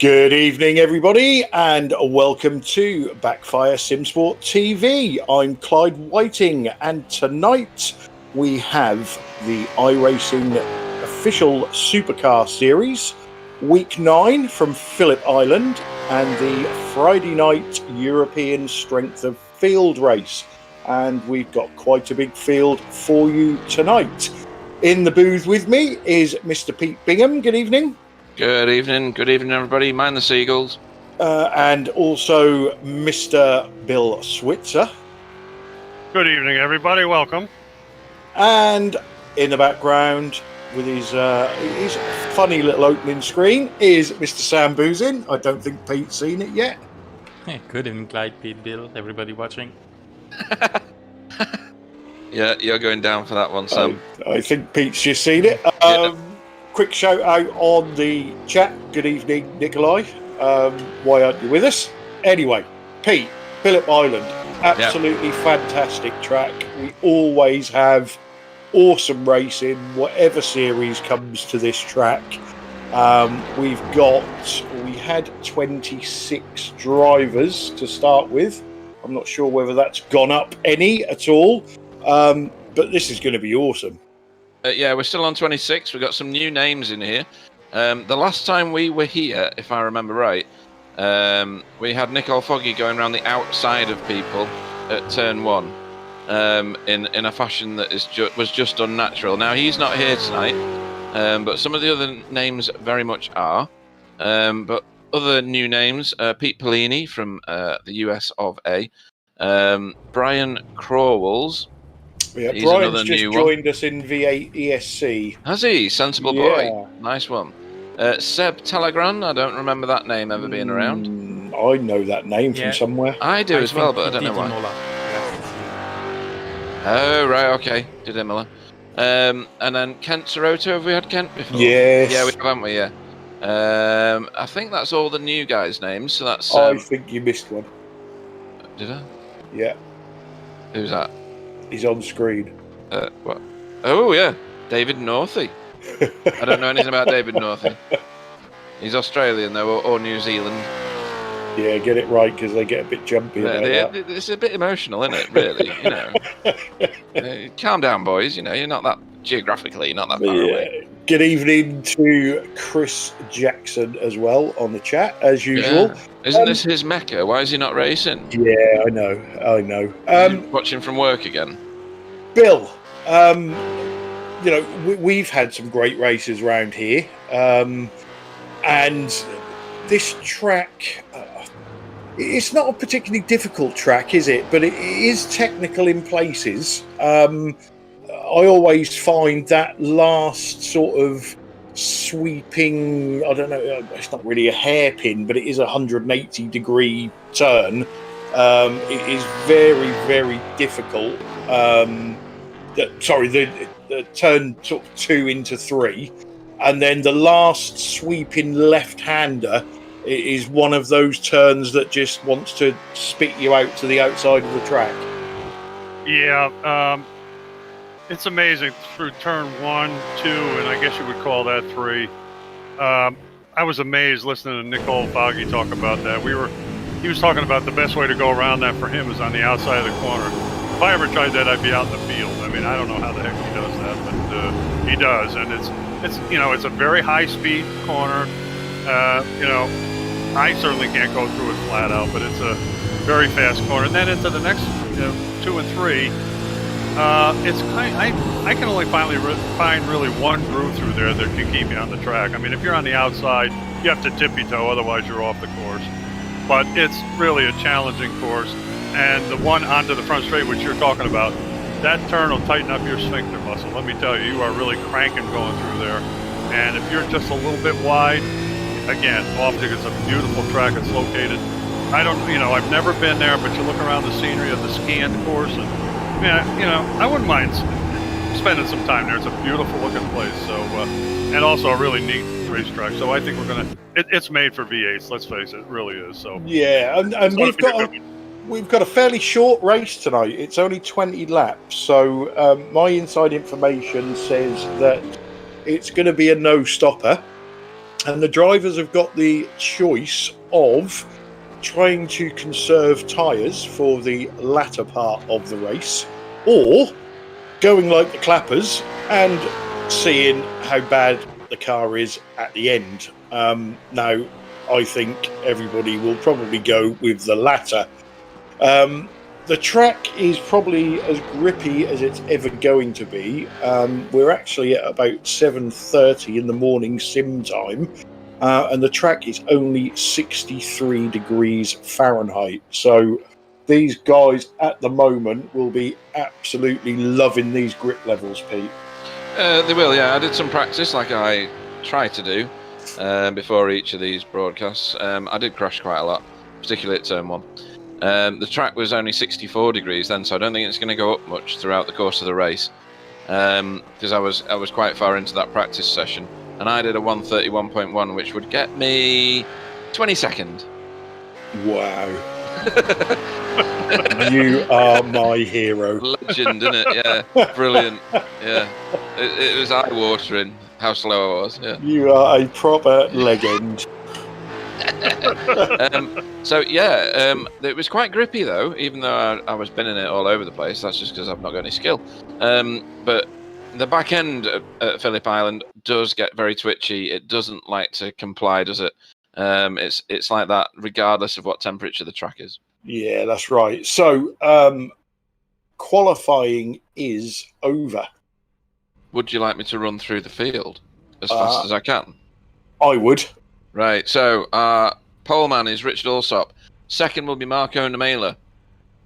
Good evening, everybody, and welcome to Backfire Simsport TV. I'm Clyde Whiting, and tonight we have the iRacing official Supercar series, Week 9 from Phillip Island, and the Friday night European Strength of Field race. And we've got quite a big field for you tonight. In the booth with me is Mr. Pete Bingham. Good evening. Good evening, everybody. Mind the seagulls. And also Mr. Bill Switzer. Good evening, everybody. Welcome. And in the background, with his funny little opening screen, is Mr. Sam Boozin. I don't think Pete's seen it yet. Good evening, Clyde, Pete, Bill, everybody watching. Yeah, you're going down for that one, Sam. I think Pete's just seen it. Quick shout out on the chat. Good evening, Nikolai. Why aren't you with us? Anyway, Pete, Phillip Island, absolutely fantastic track. We always have awesome racing, whatever series comes to this track. We had 26 drivers to start with. I'm not sure whether that's gone up any at all, but this is going to be awesome. We're still on 26. We've got some new names in here. The last time we were here, if I remember right, we had Nicole Foggy going around the outside of people at turn 1 in a fashion that was just unnatural. Now, he's not here tonight, but some of the other names very much are. But other new names, Pete Pellini from the US of A, Brian Crowells. Yeah, Brian's just joined us in V8 ESC. Has he? Sensible boy. Nice one. Seb Telegram, I don't remember that name ever being around. I know that name from somewhere. I do as well, but I don't know why. Oh, right, okay. Did Imola. And then Kent Soroto, have we had Kent before? Yes. Yeah, we have, haven't we? Yeah. I think that's all the new guys' names, so that's... I think you missed one. Did I? Yeah. Who's that? He's on screen. What? Oh, yeah. David Northey. I don't know anything about David Northey. He's Australian, though, or New Zealand. Yeah, get it right, because they get a bit jumpy about that. It's a bit emotional, isn't it, really? Calm down, boys. You're not that... Geographically, you're not that far away. Good evening to Chris Jackson as well on the chat, as usual. Yeah. Isn't this his mecca? Why is he not racing? Yeah, I know. Watching from work again. Bill, we've had some great races around here, and this track, it's not a particularly difficult track, is it? But it is technical in places. I always find that last sort of sweeping, I don't know, it's not really a hairpin, but it is a 180-degree turn. It is very, very difficult. The turn sort of 2 into 3. And then the last sweeping left-hander is one of those turns that just wants to spit you out to the outside of the track. Yeah, it's amazing through turn 1, 2, and I guess you would call that 3. I was amazed listening to Nicole Foggy talk about that. He was talking about the best way to go around that for him is on the outside of the corner. If I ever tried that, I'd be out in the field. I mean, I don't know how the heck he does that, but he does, and it's a very high speed corner. I certainly can't go through it flat out, but it's a very fast corner. And then into the next 2 and 3. I can only find really one groove through there that can keep you on the track. I mean, if you're on the outside, you have to tippy-toe, otherwise you're off the course. But it's really a challenging course. And the one onto the front straight, which you're talking about, that turn will tighten up your sphincter muscle. Let me tell you, you are really cranking going through there. And if you're just a little bit wide, again, Optic is a beautiful track. It's located. I've never been there, but you look around the scenery of the scanned course and I wouldn't mind spending some time there. It's a beautiful looking place. So, and also a really neat racetrack. So I think it's made for V8s. Let's face it, it really is. So yeah, and we've got a fairly short race tonight. It's only 20 laps. So my inside information says that it's going to be a no-stopper, and the drivers have got the choice of trying to conserve tyres for the latter part of the race, or going like the clappers and seeing how bad the car is at the end. Now, I think everybody will probably go with the latter. The track is probably as grippy as it's ever going to be. We're actually at about 7:30 in the morning sim time, and the track is only 63 degrees Fahrenheit. So these guys at the moment will be absolutely loving these grip levels, Pete. They will, yeah. I did some practice like I try to do before each of these broadcasts. I did crash quite a lot, particularly at turn 1. The track was only 64 degrees then, so I don't think it's going to go up much throughout the course of the race, because I was quite far into that practice session, and I did a 1:31.1, which would get me 22nd. Wow. You are my hero. Legend, isn't it? Yeah, brilliant. Yeah, it was eye-watering how slow I was. Yeah. You are a proper legend. It was quite grippy though, even though I was binning it all over the place. That's just because I've not got any skill. But the back end at Phillip Island does get very twitchy. It doesn't like to comply, does it? It's like that regardless of what temperature the track is. Yeah, that's right. So qualifying is over. Would you like me to run through the field as fast as I can? I would. Right, so pole man is Richard Alsop. Second will be Marco Nemela.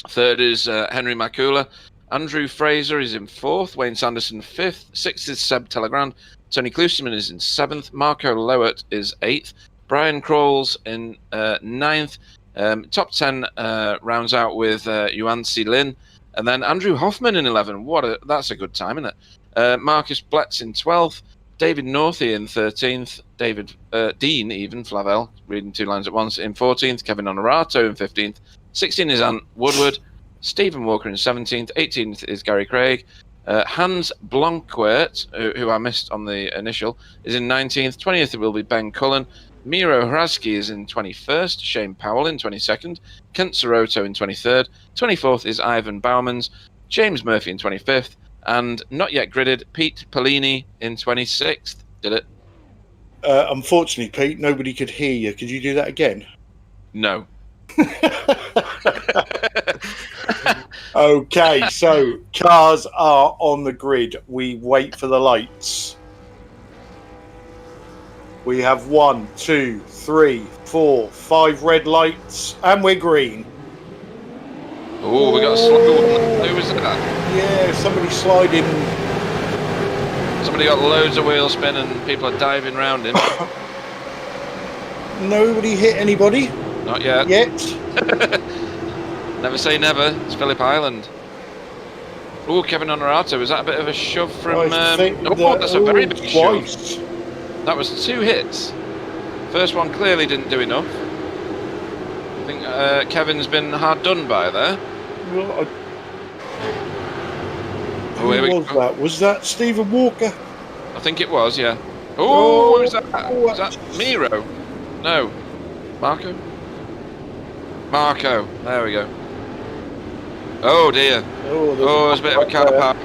Third is Henry Makula. Andrew Fraser is in fourth. Wayne Sanderson fifth. Sixth is Seb Telegrand. Tony Klusterman is in seventh. Marco Lowett is eighth. Brian Crawls in ninth. Top 10 rounds out with Yuan-Si Lin. And then Andrew Hoffman in 11. That's a good time, isn't it? Marcus Bletz in 12th. David Northey in 13th, Dean even, Flavel, reading two lines at once, in 14th, Kevin Honorato in 15th, 16th is Ant Woodward, Stephen Walker in 17th, 18th is Gary Craig, Hans Blanquert, who I missed on the initial, is in 19th, 20th will be Ben Cullen, Miro Hrazki is in 21st, Shane Powell in 22nd, Kent Soroto in 23rd, 24th is Ivan Bowmans, James Murphy in 25th, and not yet gridded, Pete Polini in 26th. Did it? Unfortunately, Pete, nobody could hear you. Could you do that again? No. Okay, so cars are on the grid. We wait for the lights. We have 1, 2, 3, 4, 5 red lights, and we're green. Oh, we got a slow one. Who was that? Yeah, somebody sliding. Somebody got loads of wheel spin and people are diving round him. Nobody hit anybody. Not yet. Never say never. It's Phillip Island. Oh, Kevin Honorato. Was that a bit of a shove from... that's a very big twice. Shove. That was 2 hits. First one clearly didn't do enough. I think Kevin's been hard done by there. Well, who was that? Was that Stephen Walker? I think it was, yeah. Oh, what was that? Oh, Was that Miro? No. Marco? Marco. There we go. Oh, dear. There's a bit of a car park.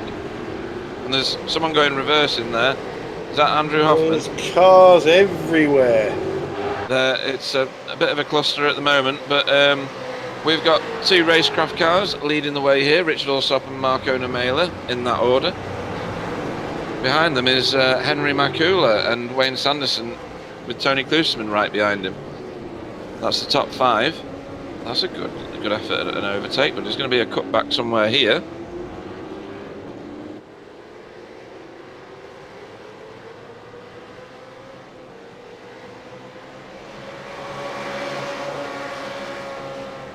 And there's someone going reverse in there. Is that Andrew Hoffman? There's cars everywhere. It's a bit of a cluster at the moment, but we've got 2 racecraft cars leading the way here, Richard Alsop and Marco Nemela, in that order. Behind them is Henry Makula and Wayne Sanderson with Tony Klusterman right behind him. That's the top 5. That's a good effort at an overtake, but there's going to be a cutback somewhere here.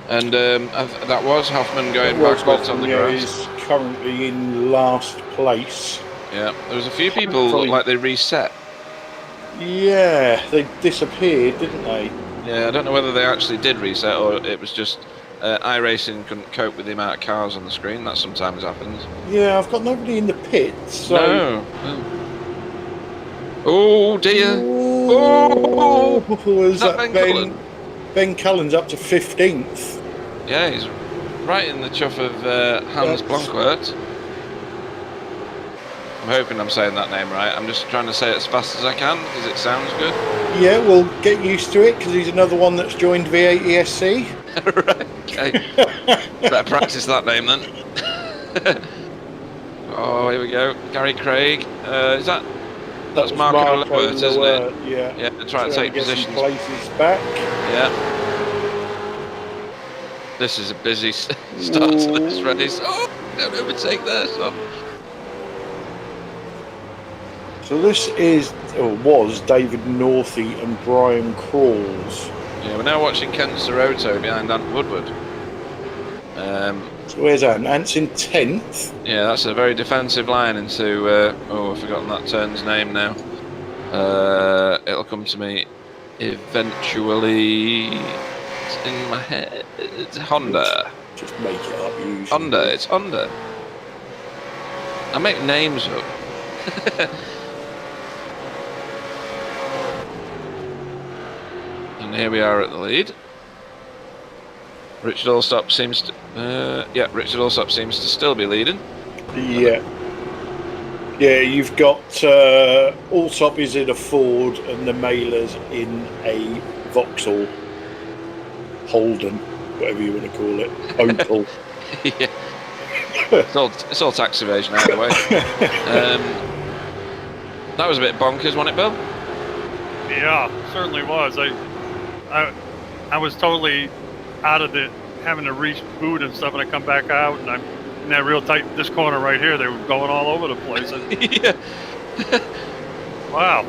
And that was Hoffman going backwards on the grass. Is currently in last place. Yeah, there was a few people looked like they reset. Yeah, they disappeared, didn't they? Yeah, I don't know whether they actually did reset or it was just iRacing couldn't cope with the amount of cars on the screen. That sometimes happens. Yeah, I've got nobody in the pits. So... No. Oh dear. Oh, is that Ben Cullen? Ben Cullen's up to 15th. Yeah, he's right in the chuff of Hans Blanquert. I'm hoping I'm saying that name right. I'm just trying to say it as fast as I can because it sounds good. Yeah, we'll get used to it because he's another one that's joined V8 ESC. Right, okay. Better practice that name then. Oh, here we go. Gary Craig. Is that? That's Marco Lewert, isn't it? Yeah. Yeah, try to take positions. Places back. Yeah. This is a busy start to this race. Oh, don't overtake there, son. So this is, or was, David Northey and Brian Crawls. Yeah, we're now watching Kent Soroto behind Ant Woodward. So where's Ant? Ant's in 10th. Yeah, that's a very defensive line into... I've forgotten that turn's name now. It'll come to me eventually. It's in my head. It's Honda. Just make it up, usually. Honda, it's Honda. I make names up. And here we are at the lead. Richard Allsop seems to... Richard Allsop seems to still be leading. Yeah. Yeah, you've got Allsop is in a Ford and the Mailer's in a Vauxhall. Holden, whatever you want to call it. Opel. Yeah. It's all tax evasion out of the way. That was a bit bonkers, wasn't it, Bill? Yeah, certainly was. I was totally out of it, having to reboot and stuff, and I come back out, and I'm in that real tight, this corner right here, they were going all over the place. Yeah. Wow.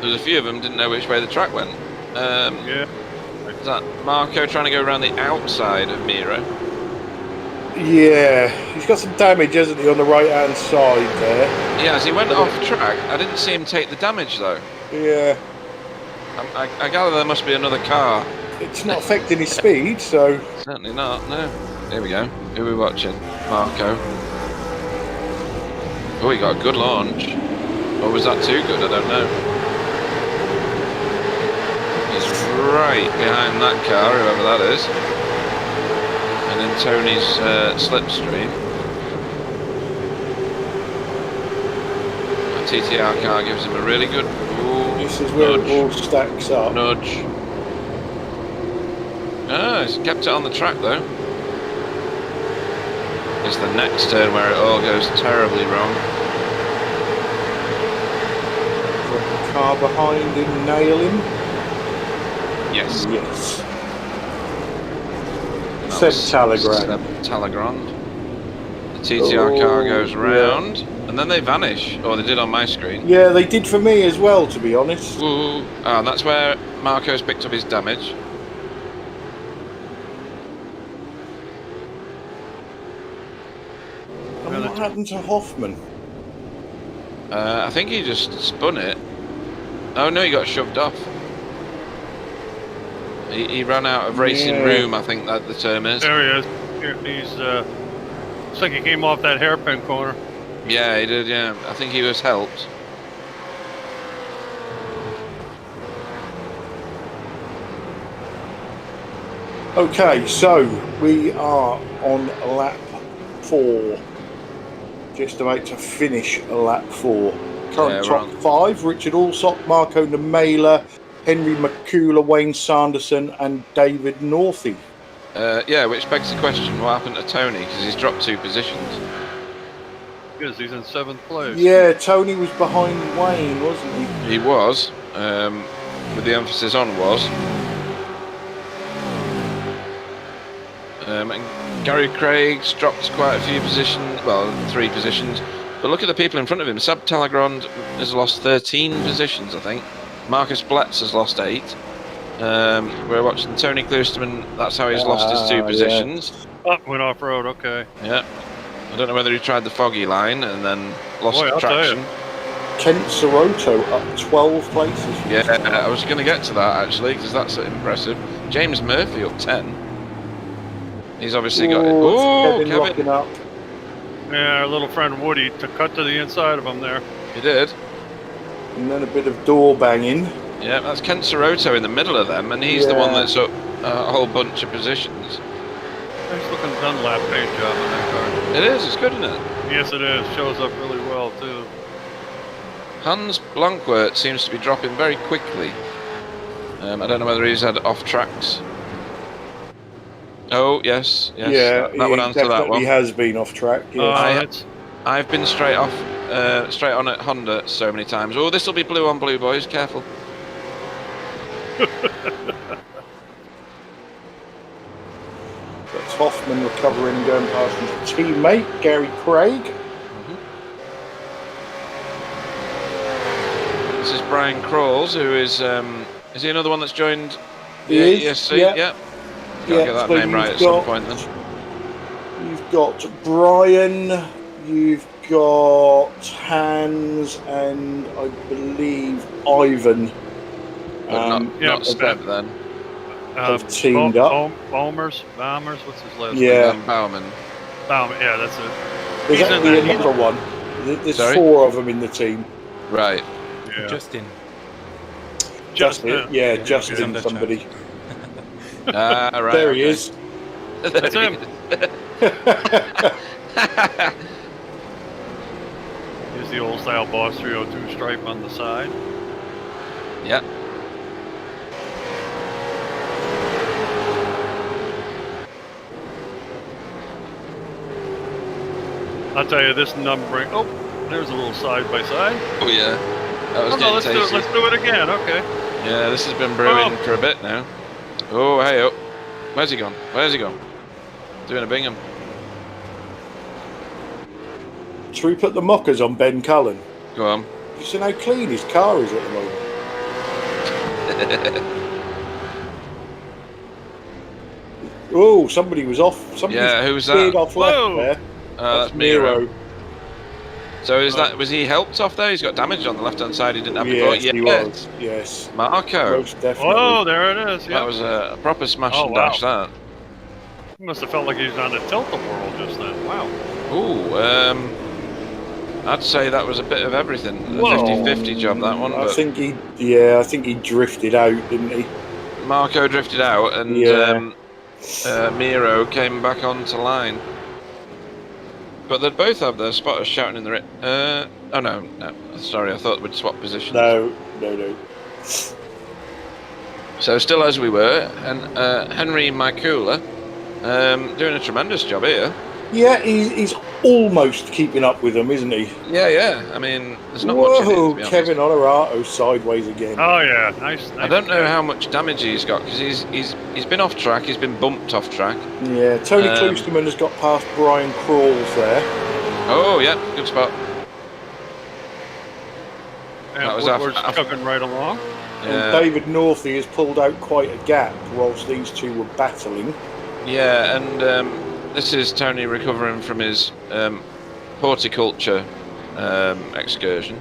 There was a few of them didn't know which way the track went. Yeah. Is that Marco trying to go around the outside of Miro? Yeah, he's got some damage, hasn't he, on the right-hand side there? Yeah, as he went off track, I didn't see him take the damage, though. Yeah. I gather there must be another car. It's not affecting his speed, so... Certainly not, no. Here we go. Who are we watching? Marco. Oh, he got a good launch. Or was that too good? I don't know. He's right behind that car, whoever that is. And then Tony's slipstream. A TTR car gives him a really good... Ooh, this is where nudge. it all stacks up. Nudge. Ah, he's kept it on the track though. It's the next turn where it all goes terribly wrong. Got the car behind him, nail him. Yes. Yes. Seb Talagrand. The TTR car goes round, and then they vanish. Or they did on my screen. Yeah, they did for me as well, to be honest. Ooh. Ah, and that's where Marco's picked up his damage. And what happened to Hoffman? I think he just spun it. Oh no, he got shoved off. He ran out of racing room, I think that the term is. There he is. He's, looks like he came off that hairpin corner. Yeah, he did, yeah. I think he was helped. Okay, so we are on lap 4. Just about to finish lap 4. Current top 5, Richard Allsop, Marco Nemela, Henry McCullough, Wayne Sanderson and David Northey. Yeah, which begs the question, what happened to Tony? Because he's dropped 2 positions. Because he's in 7th place. Yeah, Tony was behind Wayne, wasn't he? He was, with the emphasis on was. And Gary Craig's dropped quite a few positions, well, 3 positions. But look at the people in front of him. Seb Talagrand has lost 13 positions, I think. Marcus Bletz has lost 8. We're watching Tony Kloosterman. That's how he's lost his 2 positions. Oh, went off road. Okay. Yeah. I don't know whether he tried the foggy line and then lost Boy, traction. Kent Soroto up 12 places. Yeah, I was going to get to that actually because that's impressive. James Murphy up 10. He's obviously got it. Oh, Kevin rocking up. Yeah, our little friend Woody to cut to the inside of him there. He did. And then a bit of door banging. Yeah, that's Kent Soroto in the middle of them, and he's the one that's up a whole bunch of positions. Nice looking Dunlap paint job on that car. It is, it's good, isn't it? Yes, it is. Shows up really well, too. Hans Blankwert seems to be dropping very quickly. I don't know whether he's had off tracks Oh yes, yes. Yeah, that would he answer that definitely one. has been off track. Yes. I've been straight off, straight on at Honda so many times. Oh, this will be blue on blue, boys. Careful. That's Hoffman recovering and going past his teammate Gary Craig. This is Brian Crawls, who is he another one that's joined the He is, AESC? yeah. Yep. Gotta Yeah, get that so name right at some point then. You've got Brian, you've got Hans, and I believe Ivan. But not Step then. Have teamed up. Bombers, what's his last Yeah. name? Bauman. Yeah, that's it. There's He's in actually that- another one. There's Sorry? 4 of them in the team. Right. Yeah. Justin. Justin. Yeah, He's Justin on the somebody. Right. There he is. That's him. Here's the old style Boss 302 stripe on the side. Yep. I'll tell you this numbering. Oh, there's a little side by side. Oh yeah. That was Oh, no, getting tasty. let's do it again. Okay. Yeah, this has been brewing Oh. for a bit now. Oh, hey up. Where's he gone? Where's he gone? Doing a Bingham. Should we put the mockers on Ben Cullen? Go on. You see how clean his car is at the moment. Oh, somebody was off. Somebody Yeah, who's veered that? off left Whoa. there. That's Miro. So was he helped off there? He's got damage on the left hand side he didn't have before. Yes, he was. Yes, Marco. most definitely. Oh, there it is. Yeah. That was a proper smash Oh, and dash wow. that. He must have felt like he was on the tilt-a-whirl just then. Wow. Ooh, I'd say that was a bit of everything. A Whoa. 50-50 job, that one. I But think he drifted out, didn't he? Marco drifted out and Yeah. Miro came back onto line. But they'd both have their spotters shouting in the... oh, no. Sorry, I thought we'd swap positions. No. So still as we were, and Henry Mikula doing a tremendous job here. Yeah, he's almost keeping up with them, isn't he? Yeah. I mean, there's not much in it, to Whoa, be honest. Kevin Honorato sideways again. Oh yeah, nice. I don't know how much damage he's got because he's been off track. He's been bumped off track. Yeah, Tony Kloosterman has got past Brian Crawls there. Oh yeah, good spot. And that was Woodward's after- chugging right along. And Yeah, David Northey has pulled out quite a gap whilst these two were battling. yeah, and this is Tony recovering from his horticulture excursion.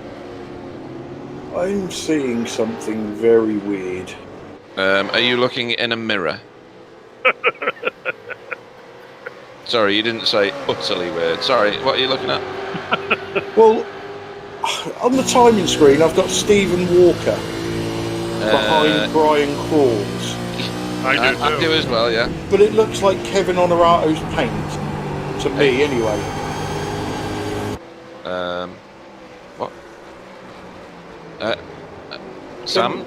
I'm seeing something very weird. Are you looking in a mirror? Sorry, you didn't say utterly weird. Sorry, what are you looking at? Well, on the timing screen, I've got Stephen Walker behind Brian Crawls. I do too. as well, yeah. But it looks like Kevin Honorato's paint. To me, anyway. What? Sam?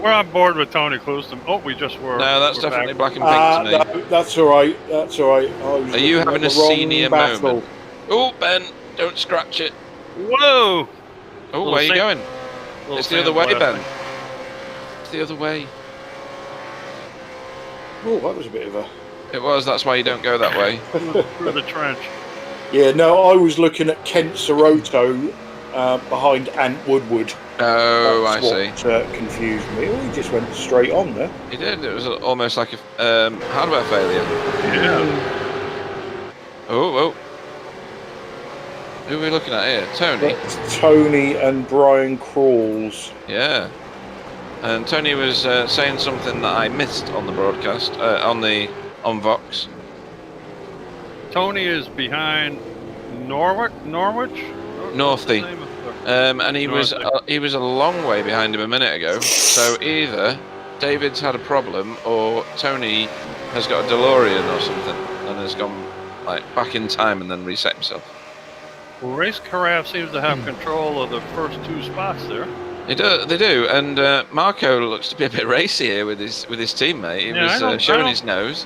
We're on board with Tony Kloosterman. Oh, we just were. No, that's we're definitely back. black and pink to me. No, that's all right. That's all right. I was Are you looking at having a the wrong senior battle. moment? Oh, Ben, don't scratch it. Whoa! Oh, Little where are you sand- going? Little It's the other way, Ben. sandblasting. It's the other way. Oh, that was a bit of a... It was, that's why you don't go that way. Through the trench. Yeah, no, I was looking at Kent Soroto behind Ant Woodward. Oh, I That's see. what confused me. Oh, he just went straight on there. He did, it was almost like a hardware failure. Yeah. Oh. Who are we looking at here? Tony? That's Tony and Brian Crawls. Yeah. And Tony was saying something that I missed on the broadcast, on Vox. Tony is behind Norwich. Northey. What's the name of the- And he was Northey. he was a long way behind him a minute ago. So either David's had a problem or Tony has got a DeLorean or something and has gone like back in time and then reset himself. Well, Race Carafe seems to have control of the first two spots there. They do, and Marco looks to be a bit racy here with his teammate. He Yeah, I was don't- showing I his nose.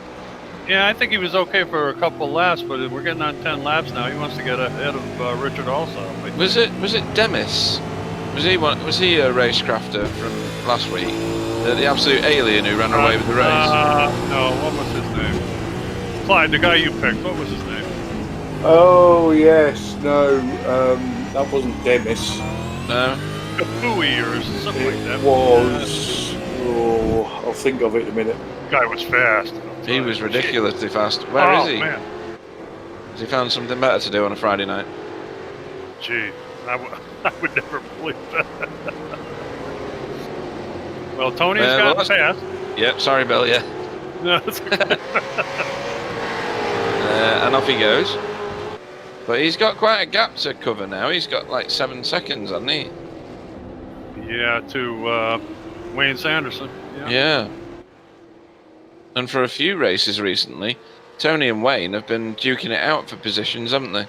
Yeah, I think he was okay for a couple laps, but we're getting on 10 laps now. He wants to get ahead of Richard also. Was it Demis? Was he a racecrafter from last week? The absolute alien who ran away with the race? No, what was his name? Clyde, the guy you picked, what was his name? Oh yes, no, that wasn't Demis. No. Kapui or something like that. It was. Oh, I'll think of it in a minute. The guy was fast. He was ridiculously fast. Where is he? Man. Has he found something better to do on a Friday night? Gee, I would never believe that. Well, Tony's got fast. Yep, sorry, Bill, yeah. No, it's okay. And off he goes. But he's got quite a gap to cover now. He's got like 7 seconds, hasn't he? Yeah, to Wayne Sanderson. Yeah. And for a few races recently, Tony and Wayne have been duking it out for positions, haven't they?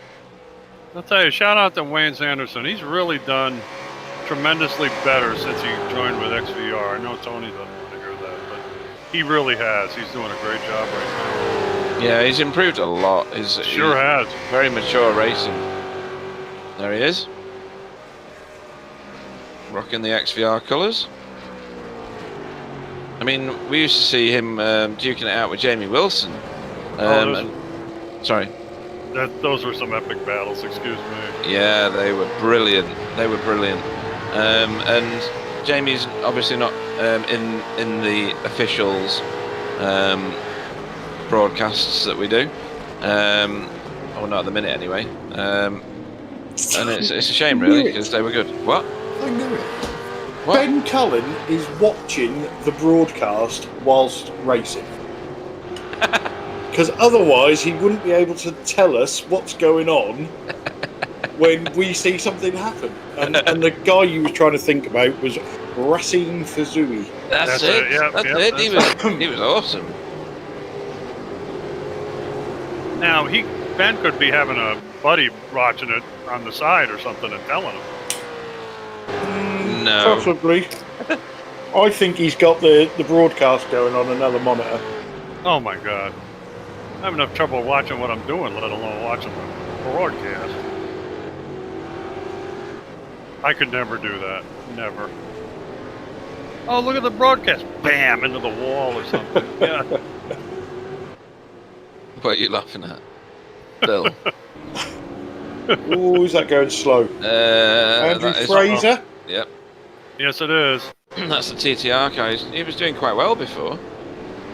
I'll tell you, shout out to Wayne Sanderson. He's really done tremendously better since he joined with XVR. I know Tony doesn't want to hear that, but he really has. He's doing a great job right now. Yeah, he's improved a lot. He's has. Very mature racing. There he is. Rocking the XVR colours. I mean, we used to see him duking it out with Jamie Wilson. Sorry. Those were some epic battles, excuse me. Yeah, they were brilliant. And Jamie's obviously not in the officials broadcasts that we do. Or not at the minute anyway. And it's a shame really, because they were good. What? I knew it. What? Ben Cullen is watching the broadcast whilst racing. Because otherwise he wouldn't be able to tell us what's going on when we see something happen. And the guy you were trying to think about was Racine Fazui. That's it. That's it. He was awesome. Now, Ben could be having a buddy watching it on the side or something and telling him. No. Possibly. I think he's got the broadcast going on another monitor. Oh my God. I have enough trouble watching what I'm doing, let alone watching the broadcast. I could never do that. Never. Oh, look at the broadcast. Bam! Into the wall or something. Yeah. What are you laughing at? Bill. Oh, is that going slow? Andrew Fraser? Yep. Yes, it is. That's the TTR guy. He was doing quite well before.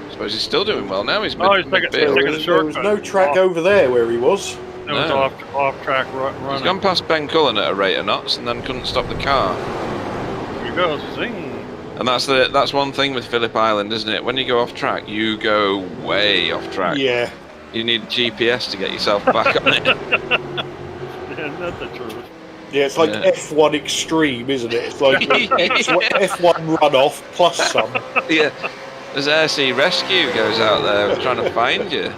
I suppose he's still doing well now. He's taking a There was shortcut. no track over there where he was. It was off track running. He's gone past Ben Cullen at a rate of knots and then couldn't stop the car. Here he goes. Zing. And that's one thing with Phillip Island, isn't it? When you go off track, you go way off track. Yeah. You need GPS to get yourself back on it. Yeah, that's the truth. Yeah, it's like F1 Extreme, isn't it? It's like F1 runoff plus some. Yeah. There's Air-Sea Rescue goes out there trying to find you.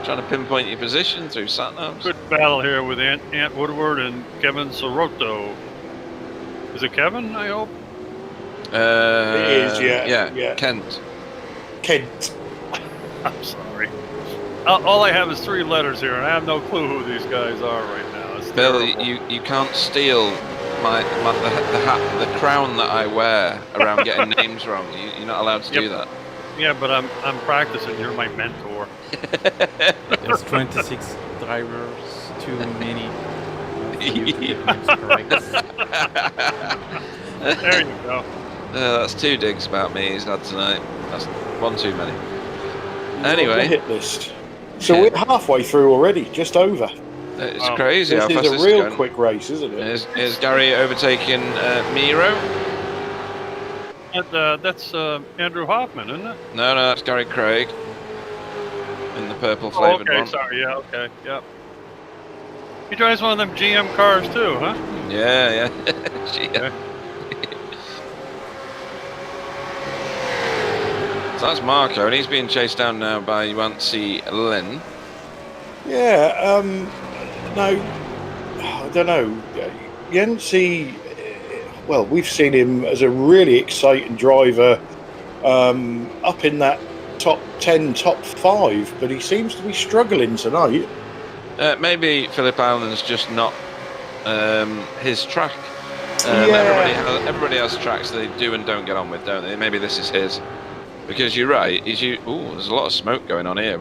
Trying to pinpoint your position through sat-navs. Good battle here with Ant Woodward and Kevin Soroto. Is it Kevin, I hope? It is, Yeah, Kent. Kent. I'm sorry. All I have is 3 letters here, and I have no clue who these guys are right now. It's Bill, terrible. you can't steal the hat, the crown that I wear around getting names wrong. You're not allowed to do that. Yeah, but I'm practicing. You're my mentor. There's 26 drivers, too many. For you to get names correct. There you go. That's 2 digs about me he's had tonight. That's 1 too many. The Anyway. hit list. So we're halfway through already, just over. It's crazy how This fast is this a real going. quick race, isn't it? Is Gary overtaking Miro? That's Andrew Hoffman, isn't it? No, that's Gary Craig. In the purple flavoured okay, one. sorry. Yeah, okay, yep. He drives one of them GM cars too, huh? Yeah. GM. So that's Marco, and he's being chased down now by Yancey Lin. Yeah, no, I don't know. Yancey, well, we've seen him as a really exciting driver up in that top 10, top 5, but he seems to be struggling tonight. Maybe Phillip Island's just not his track. Yeah. Everybody has tracks they do and don't get on with, don't they? Maybe this is his. Because you're right. Ooh, there's a lot of smoke going on here.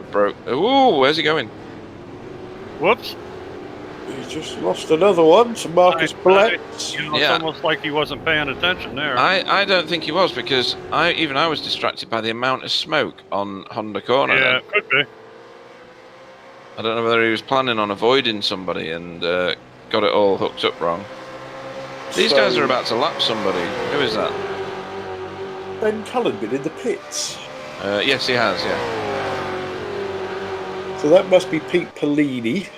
Ooh, where's he going? Whoops. He's just lost another one to Marcus Blitz. It's almost like he wasn't paying attention there. I don't think he was, because I was distracted by the amount of smoke on Honda Corner. Yeah, it could be. I don't know whether he was planning on avoiding somebody and got it all hooked up wrong. These guys are about to lap somebody. Who is that? Ben Cullen been in the pits. Yes, he has, yeah. So that must be Pete Polini.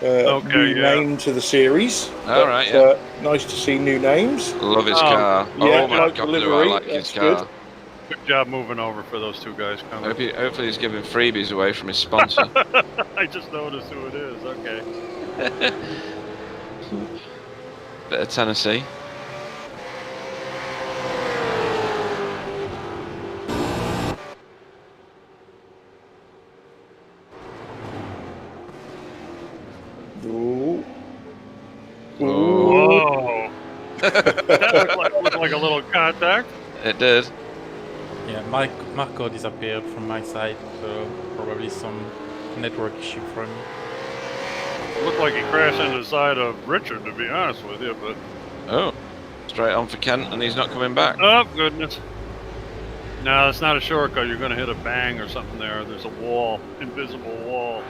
New name to the series. All right, yeah. Nice to see new names. Love his car. Yeah, oh my like God, the do I livery. like his That's car. Good job moving over for those two guys coming. Hopefully he's giving freebies away from his sponsor. I just noticed who it is. Okay. Bit of Tennessee. Ooh. Whoa. That looked like a little contact. It did. Yeah, Marco disappeared from my side, so probably some network issue for me. Looked like he crashed into the side of Richard, to be honest with you, but... Oh, straight on for Kent, and he's not coming back. Oh, goodness. No, it's not a shortcut. You're going to hit a bang or something there. There's a wall, invisible wall.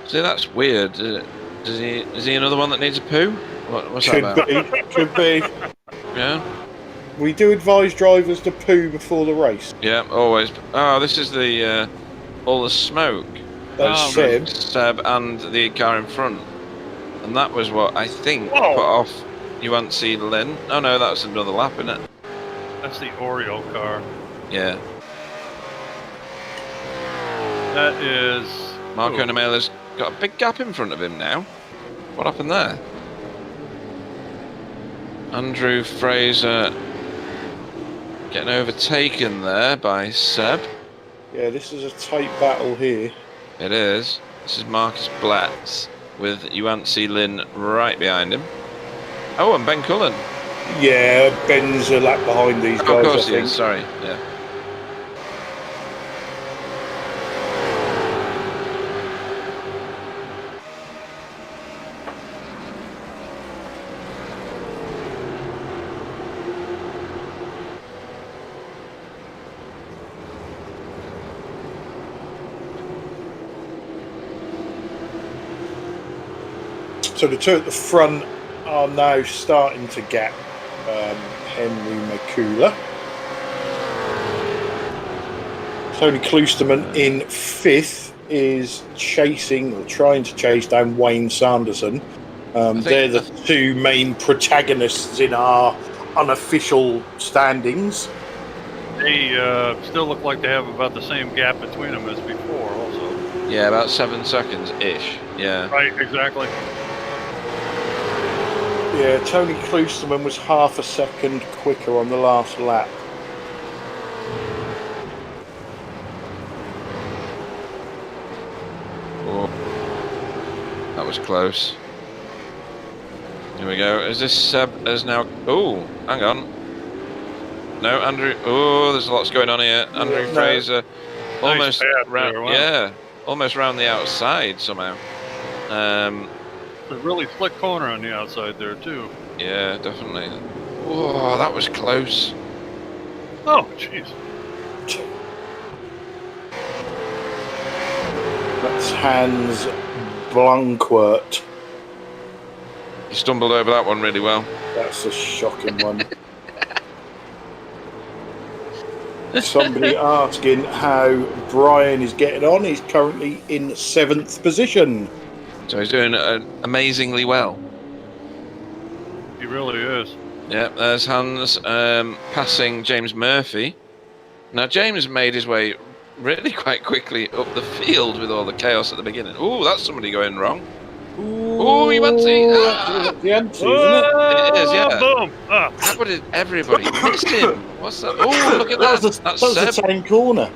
See, that's weird. Is he another one that needs a poo? What's that about? Could be. Yeah. We do advise drivers to poo before the race. Yeah, always. Oh, this is the all the smoke. That's Seb and the car in front, and that was what I think put off UNC Lynn. Oh no, that was another lap, isn't it? That's the Oreo car. Yeah. That is... Marco Nemela's got a big gap in front of him now. What happened there? Andrew Fraser getting overtaken there by Seb. Yeah, this is a tight battle here. It is. This is Marcus Blatz with UNC Lynn right behind him. Oh, and Ben Cullen. Yeah, Ben's a lap behind these guys. Of course I he think. is, sorry. Yeah. So the two at the front are now starting to gap Henry McCullough. Tony Kloosterman in 5th is chasing or trying to chase down Wayne Sanderson. They're the two main protagonists in our unofficial standings. They still look like they have about the same gap between them as before also. Yeah, about 7 seconds-ish. Yeah. Right, exactly. Yeah, Tony Kloosterman was half a second quicker on the last lap. Oh, that was close. Here we go. Is this Seb as now... Oh, hang on. No, Andrew... Oh, there's lots going on here. Andrew Fraser almost almost round the outside somehow. A really slick corner on the outside there, too. Yeah, definitely. Oh, that was close. Oh, jeez. That's Hans Blanquert. He stumbled over that one really well. That's a shocking one. Somebody asking how Brian is getting on. He's currently in 7th position. So he's doing amazingly well. He really is. Yeah, there's Hans passing James Murphy. Now, James made his way really quite quickly up the field with all the chaos at the beginning. Oh, that's somebody going wrong. Ooh, you want to see? That's the anti, isn't it? It is, yeah. Boom! How did everybody miss him? What's that? Oh, look at That that. was That's the Seb. town corner.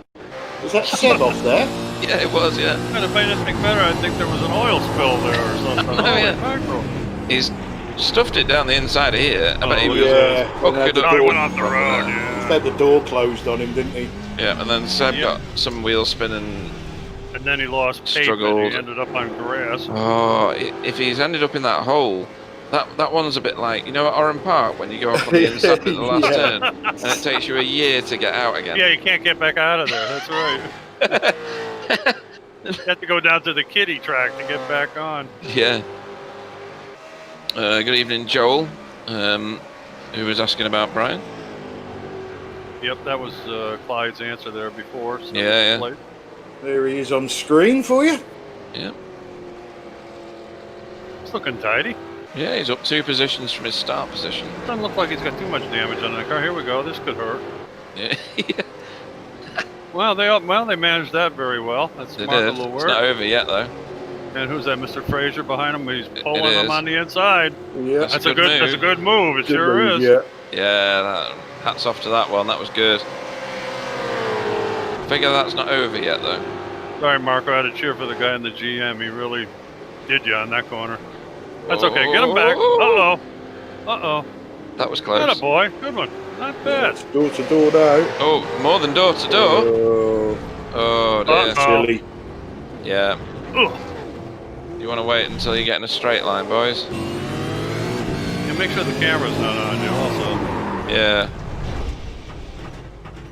Was that Seb off there? Yeah, it was, yeah. And if anything better, I think there was an oil spill there or something. Oh, Holy yeah. mackerel. He's stuffed it down the inside of here. I bet he was yeah. hooked And up. Oh, he went off the from road, there. yeah. He had the door closed on him, didn't he? Yeah, and then Seb Yep. got some wheel spinning. And then he lost pavement. Struggled. He ended up on grass. Oh, if he's ended up in that hole, that one's a bit like, you know, at Oran Park when you go off on the inside at the last Yeah. turn, and it takes you a year to get out again. Yeah, you can't get back out of there. That's right. You have to go down to the kiddie track to get back on. Yeah. Good evening, Joel, who was asking about Brian. Yep, that was Clyde's answer there before. So Yeah, yeah. late. There he is on screen for you. Yeah. It's looking tidy. Yeah, he's up 2 positions from his start position. Doesn't look like he's got too much damage on that car. Here we go. This could hurt. Yeah. Well, they managed that very well. That's They smart did. little It's work. not over yet, though. And who's that, Mr. Fraser behind him? He's pulling is. him on the inside. Yeah. That's a good move. That's a good move. It Good sure move, is. Yeah. Yeah, hats off to that one. That was good. Figure that's not over yet, though. Sorry, Marco. I had to cheer for the guy in the GM. He really did you on that corner. That's okay. Get him back. Uh-oh. Uh-oh. That was close. Atta boy. Good one. Not bad. It's door to door now. Oh, more than door to door. Oh, Oh, dear. Uh-oh. silly. Yeah. Ugh. You want to wait until you get in a straight line, boys? And make sure the camera's not on you also. Yeah.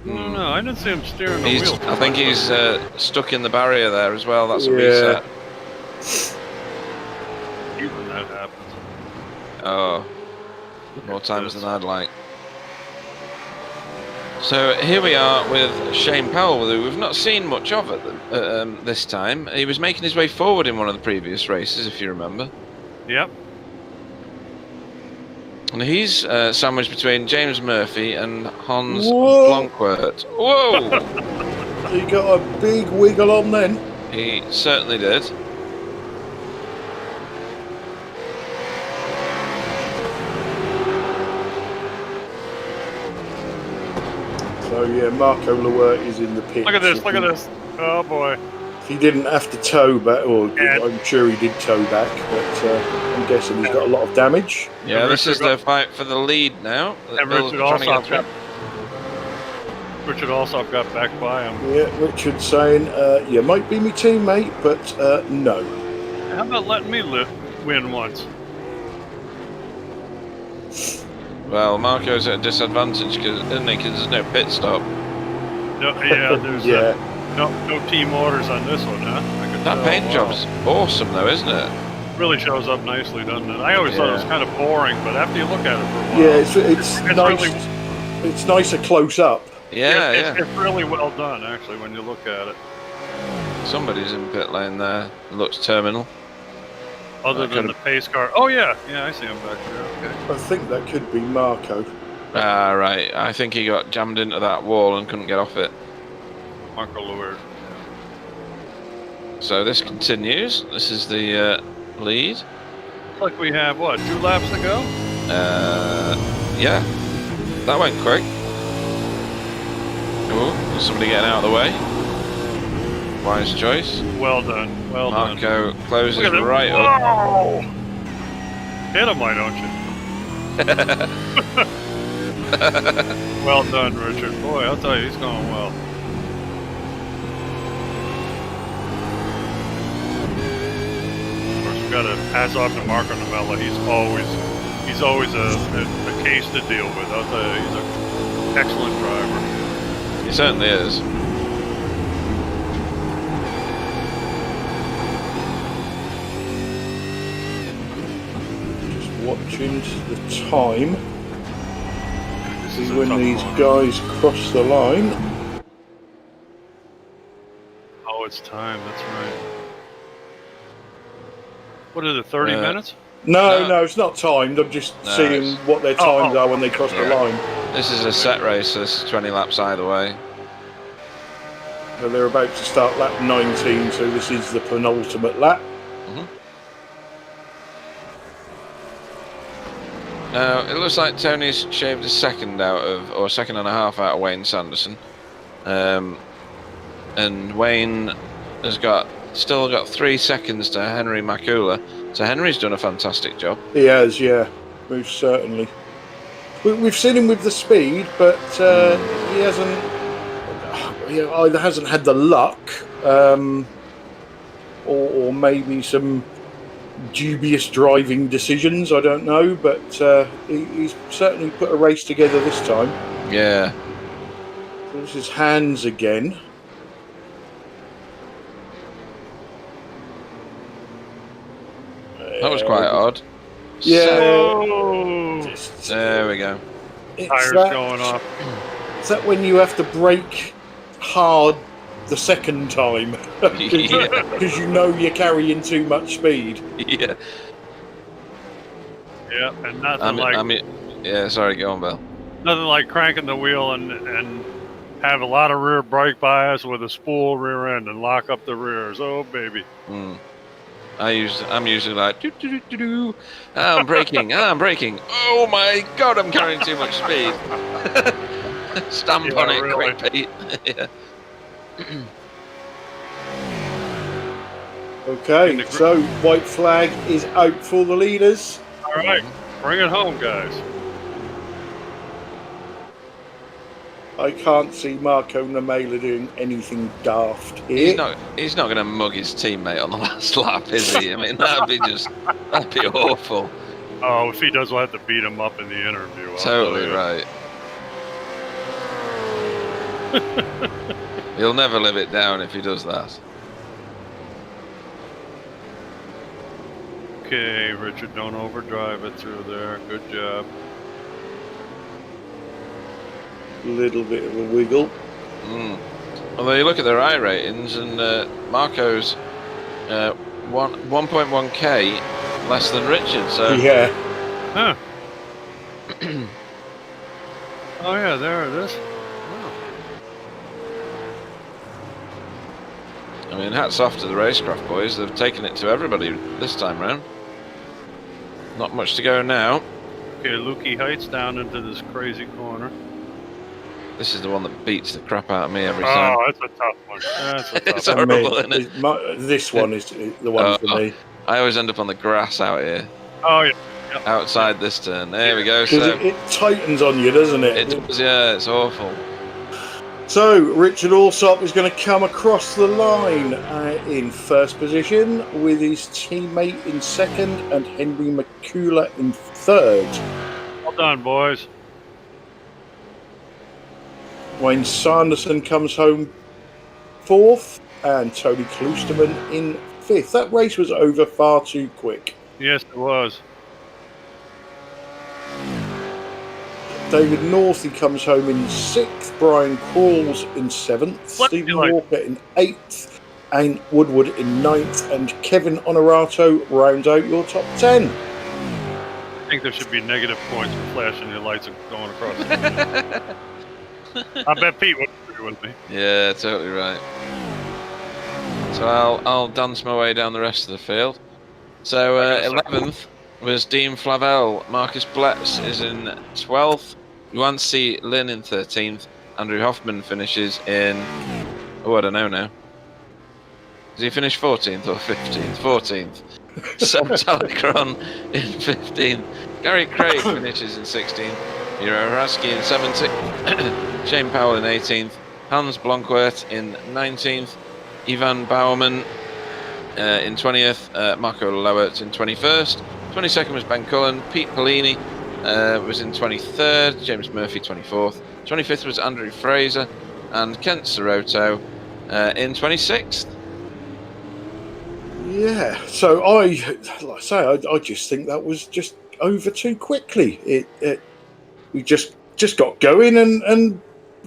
No, I didn't see him steering the He's, wheel. I think he's stuck in the barrier there as well. That's a Yeah. reset. Even that happens. Oh, more times than I'd like. So here we are with Shane Powell, who we've not seen much of at this time. He was making his way forward in one of the previous races, if you remember. Yep. And he's sandwiched between James Murphy and Hans Whoa. Blanquert. Whoa! He got a big wiggle on then. He certainly did. So yeah, Marco Lewert is in the pit. Look at this. Look at this. Oh, boy. He didn't have to tow back, or Yeah. I'm sure he did tow back, but I'm guessing he's got a lot of damage. Yeah, this is Richard the fight for the lead now. And Bill's Richard trying to get Alsop through. got back by him. Yeah, Richard saying, you might be me teammate, but no. How about letting me win once? Well, Marco's at a disadvantage, isn't he? Because there's no pit stop. No, yeah, there's Yeah. no team orders on this one, huh? I could That tell. paint Wow. job's awesome, though, isn't it? Really shows up nicely, doesn't it? I always thought it was Yeah. kind of boring, but after you look at it for a while, Yeah, it's it's nice. really, It's nicer close up. Yeah, it's, yeah. it's really well done, actually, when you look at it. Somebody's in pit lane there. It looks terminal. Other That than the could've- pace car. Oh, yeah. Yeah, I see him back there. Okay. I think that could be Marco. Ah, right. I think he got jammed into that wall and couldn't get off it. Marco Lewert. So this continues. This is the lead. Looks like we have, what, 2 laps to go? Yeah. That went quick. Oh, there's somebody getting out of the way. Wise choice. Well done. Well done. Marco closes Look at him. right up. Whoa! Hit him, why don't you? Well done, Richard. Boy, I'll tell you, he's going well. Of course, we've got to pass off to Marco Novella. He's always a case to deal with. I'll tell you, he's an excellent driver. He certainly is. Just watching the time. This See is a when tough these corner. guys cross the line. Oh, it's time. That's right. What is it, 30 minutes? No, No. no, it's not timed. I'm just No, seeing it's- what their times are when they cross the Yeah. line. This is a set race, so this is 20 laps either way. So they're about to start lap 19, so this is the penultimate lap. It looks like Tony's shaved a second out of, or a second and a half out of Wayne Sanderson. And Wayne has still got 3 seconds to Henry Makula. So Henry's done a fantastic job. He has, yeah, most certainly. We've seen him with the speed, but he either hasn't had the luck, or maybe some dubious driving decisions. I don't know, but he's certainly put a race together this time. Yeah. This is Hans again. That was quite odd. Yeah. There we go. Tires going off. Is that when you have to brake hard the second time? Because you know you're carrying too much speed. Yeah. Yeah, and nothing yeah, sorry, go on, Bill. Nothing like cranking the wheel and have a lot of rear brake bias with a spool rear end and lock up the rears. Oh, baby. I'm usually like, do. I'm braking. Oh my God, I'm carrying too much speed. Stamp on it, really. quick, Pete. Yeah. Okay, so white flag is out for the leaders. All right, bring it home, guys. I can't see Marco Namela doing anything daft here. He's not going to mug his teammate on the last lap, is he? I mean, that'd be awful. Oh, if he does, we'll have to beat him up in the interview. Totally right. He'll never live it down if he does that. Okay, Richard, don't overdrive it through there. Good job. Little bit of a wiggle. Although you look at their I ratings, and Marco's 1.1k less than Richard. So yeah. Huh. Oh yeah, there it is. Wow. I mean, hats off to the racecraft boys. They've taken it to everybody this time round. Not much to go now. Okay, Lukey Heights down into this crazy corner. This is the one that beats the crap out of me every time. Oh, that's a tough one. That's a tough It's one. horrible, isn't it? This one is the one for me. I always end up on the grass out here. Oh yeah. Yep. Outside this turn. There we go. Because So it tightens on you, doesn't it? yeah, it's awful. So Richard Alsop is going to come across the line in first position with his teammate in second and Henry Makula in third. Well done, boys. Wayne Sanderson comes home fourth and Tony Kloosterman in fifth. That race was over far too quick. Yes, it was. David Northey comes home in sixth, Brian Crawls in seventh, Stephen Walker in eighth, and Woodward in ninth, and Kevin Honorato rounds out your top 10. I think there should be negative points for flashing your lights and going across. I bet Pete would agree with me. Yeah, totally right. So I'll dance my way down the rest of the field. So 11th was Dean Flavel. Marcus Bletz is in 12th. Yuan C. Lin in 13th. Andrew Hoffman finishes in... Oh, I don't know now. Does he finish 14th or 15th? 14th. Sam Talikron in 15th. Gary Craig finishes in 16th. Miro Haraski in 17th. Shane Powell in 18th. Hans Blanquert in 19th. Ivan Bauerman in 20th. Marco Lowert in 21st. 22nd was Ben Cullen. Pete Polini was in 23rd. James Murphy 24th. 25th was Andrew Fraser. And Kent Soroto in 26th. Yeah, so I just think that was just over too quickly. We just got going and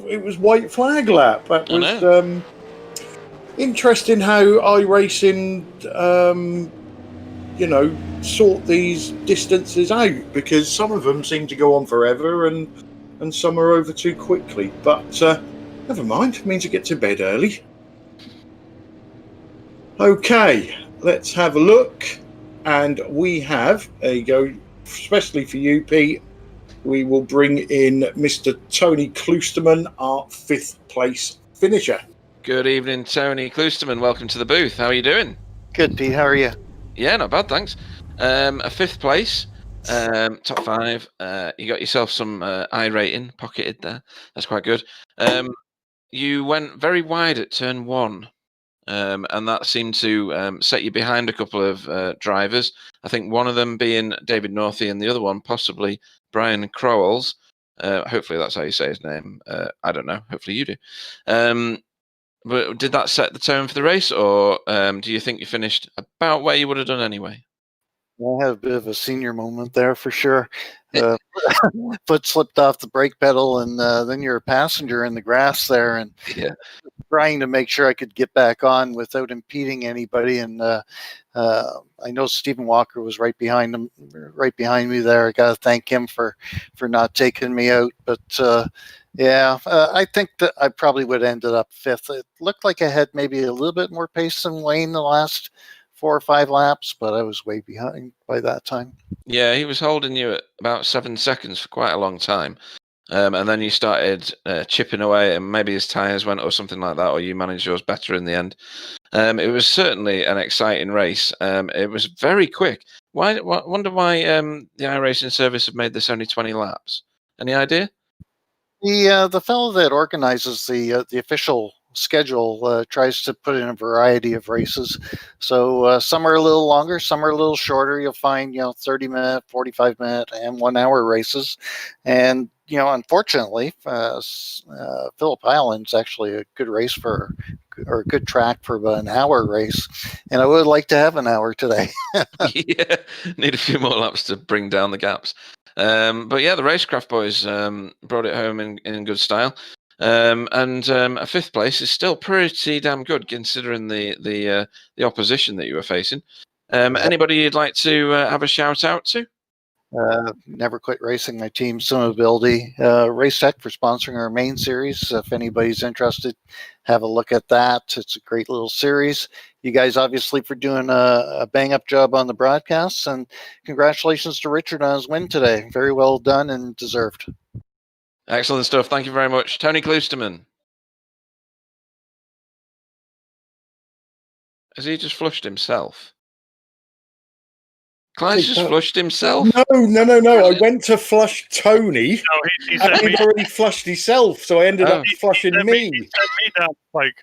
it was white flag lap. That was interesting how iRacing, sort these distances out, because some of them seem to go on forever and some are over too quickly. But never mind, it means you get to bed early. Okay, let's have a look. And we have, there you go, especially for you, Pete, we will bring in Mr. Tony Kloosterman, our 5th place finisher. Good evening, Tony Kloosterman. Welcome to the booth. How are you doing? Good, Pete. How are you? Yeah, not bad, thanks. A 5th place, top 5. You got yourself some iRating pocketed there. That's quite good. You went very wide at turn 1. And that seemed to set you behind a couple of drivers. I think one of them being David Northey and the other one possibly Brian Crowells. Hopefully that's how you say his name. I don't know. Hopefully you do. But did that set the tone for the race, or do you think you finished about where you would have done anyway? I had a bit of a senior moment there for sure. Foot slipped off the brake pedal, and then you're a passenger in the grass there, and trying to make sure I could get back on without impeding anybody. And I know Stephen Walker was right behind me there. I got to thank him for not taking me out. But I think that I probably would have ended up 5th. It looked like I had maybe a little bit more pace than Wayne the last 4 or 5 laps, but I was way behind by that time. Yeah, he was holding you at about 7 seconds for quite a long time. And then you started chipping away, and maybe his tyres went or something like that, or you managed yours better in the end. It was certainly an exciting race. It was very quick. Wonder why the iRacing service have made this only 20 laps? Any idea? The fellow that organizes the official schedule tries to put in a variety of races. So some are a little longer, some are a little shorter. You'll find 30-minute, 45-minute, and 1-hour races. And unfortunately, Phillip Island's actually a good race or a good track for about an hour race. And I would like to have an hour today. Yeah, need a few more laps to bring down the gaps. But yeah, the Racecraft boys brought it home in good style. And a 5th place is still pretty damn good considering the opposition that you were facing. Anybody you'd like to have a shout out to? Never Quit Racing, my team, Summability, Race Tech for sponsoring our main series. If anybody's interested, have a look at that. It's a great little series. You guys, obviously, for doing a bang-up job on the broadcasts, and congratulations to Richard on his win today. Very well done and deserved. Excellent stuff. Thank you very much. Tony Kloosterman. Has he just flushed himself? Clyde's just flushed himself? No. I went to flush Tony. No, he and he'd already flushed himself, so I ended up flushing me. He sent me down like.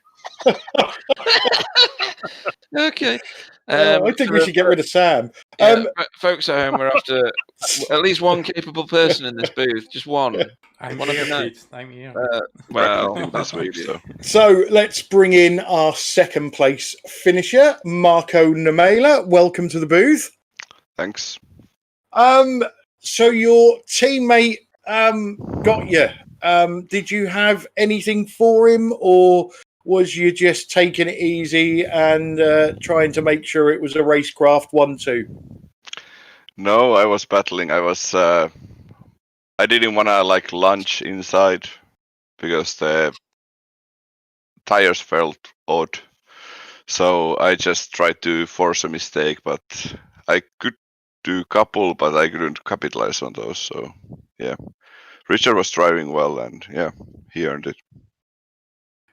Okay. I think we should get rid of Sam. Folks at home, we're after at least one capable person in this booth. Just one. I'm One of here, the Pete. I'm here. Well, that's what you do. So let's bring in our 2nd place finisher, Marco Namela. Welcome to the booth. Thanks. So your teammate got you. Did you have anything for him, or was you just taking it easy and trying to make sure it was a Racecraft 1-2? No, I was battling. I didn't want to lunge inside because the tires felt odd. So I just tried to force a mistake, but I could do a couple, but I couldn't capitalize on those. So yeah, Richard was driving well, and yeah, he earned it.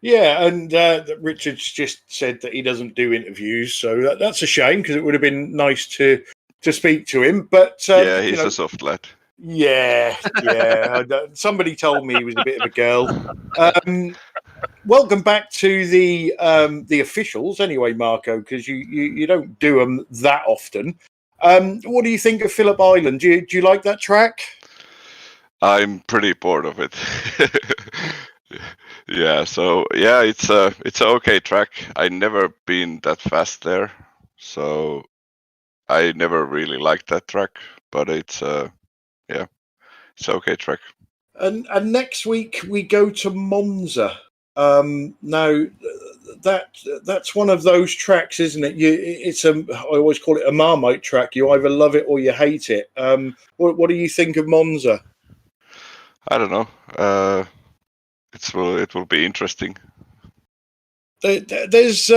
Yeah, and Richard's just said that he doesn't do interviews, so that's a shame because it would have been nice to speak to him. But yeah, he's a soft lad. Yeah. Somebody told me he was a bit of a girl. Welcome back to the officials, anyway, Marco, because you don't do them that often. What do you think of Phillip Island? Do you like that track? I'm pretty bored of it. Yeah, so yeah, it's an okay track. I never been that fast there, so I never really liked that track. But it's it's an okay track. And next week we go to Monza. Now that's one of those tracks, isn't it? I always call it a Marmite track. You either love it or you hate it. What do you think of Monza? I don't know. It will be interesting. There's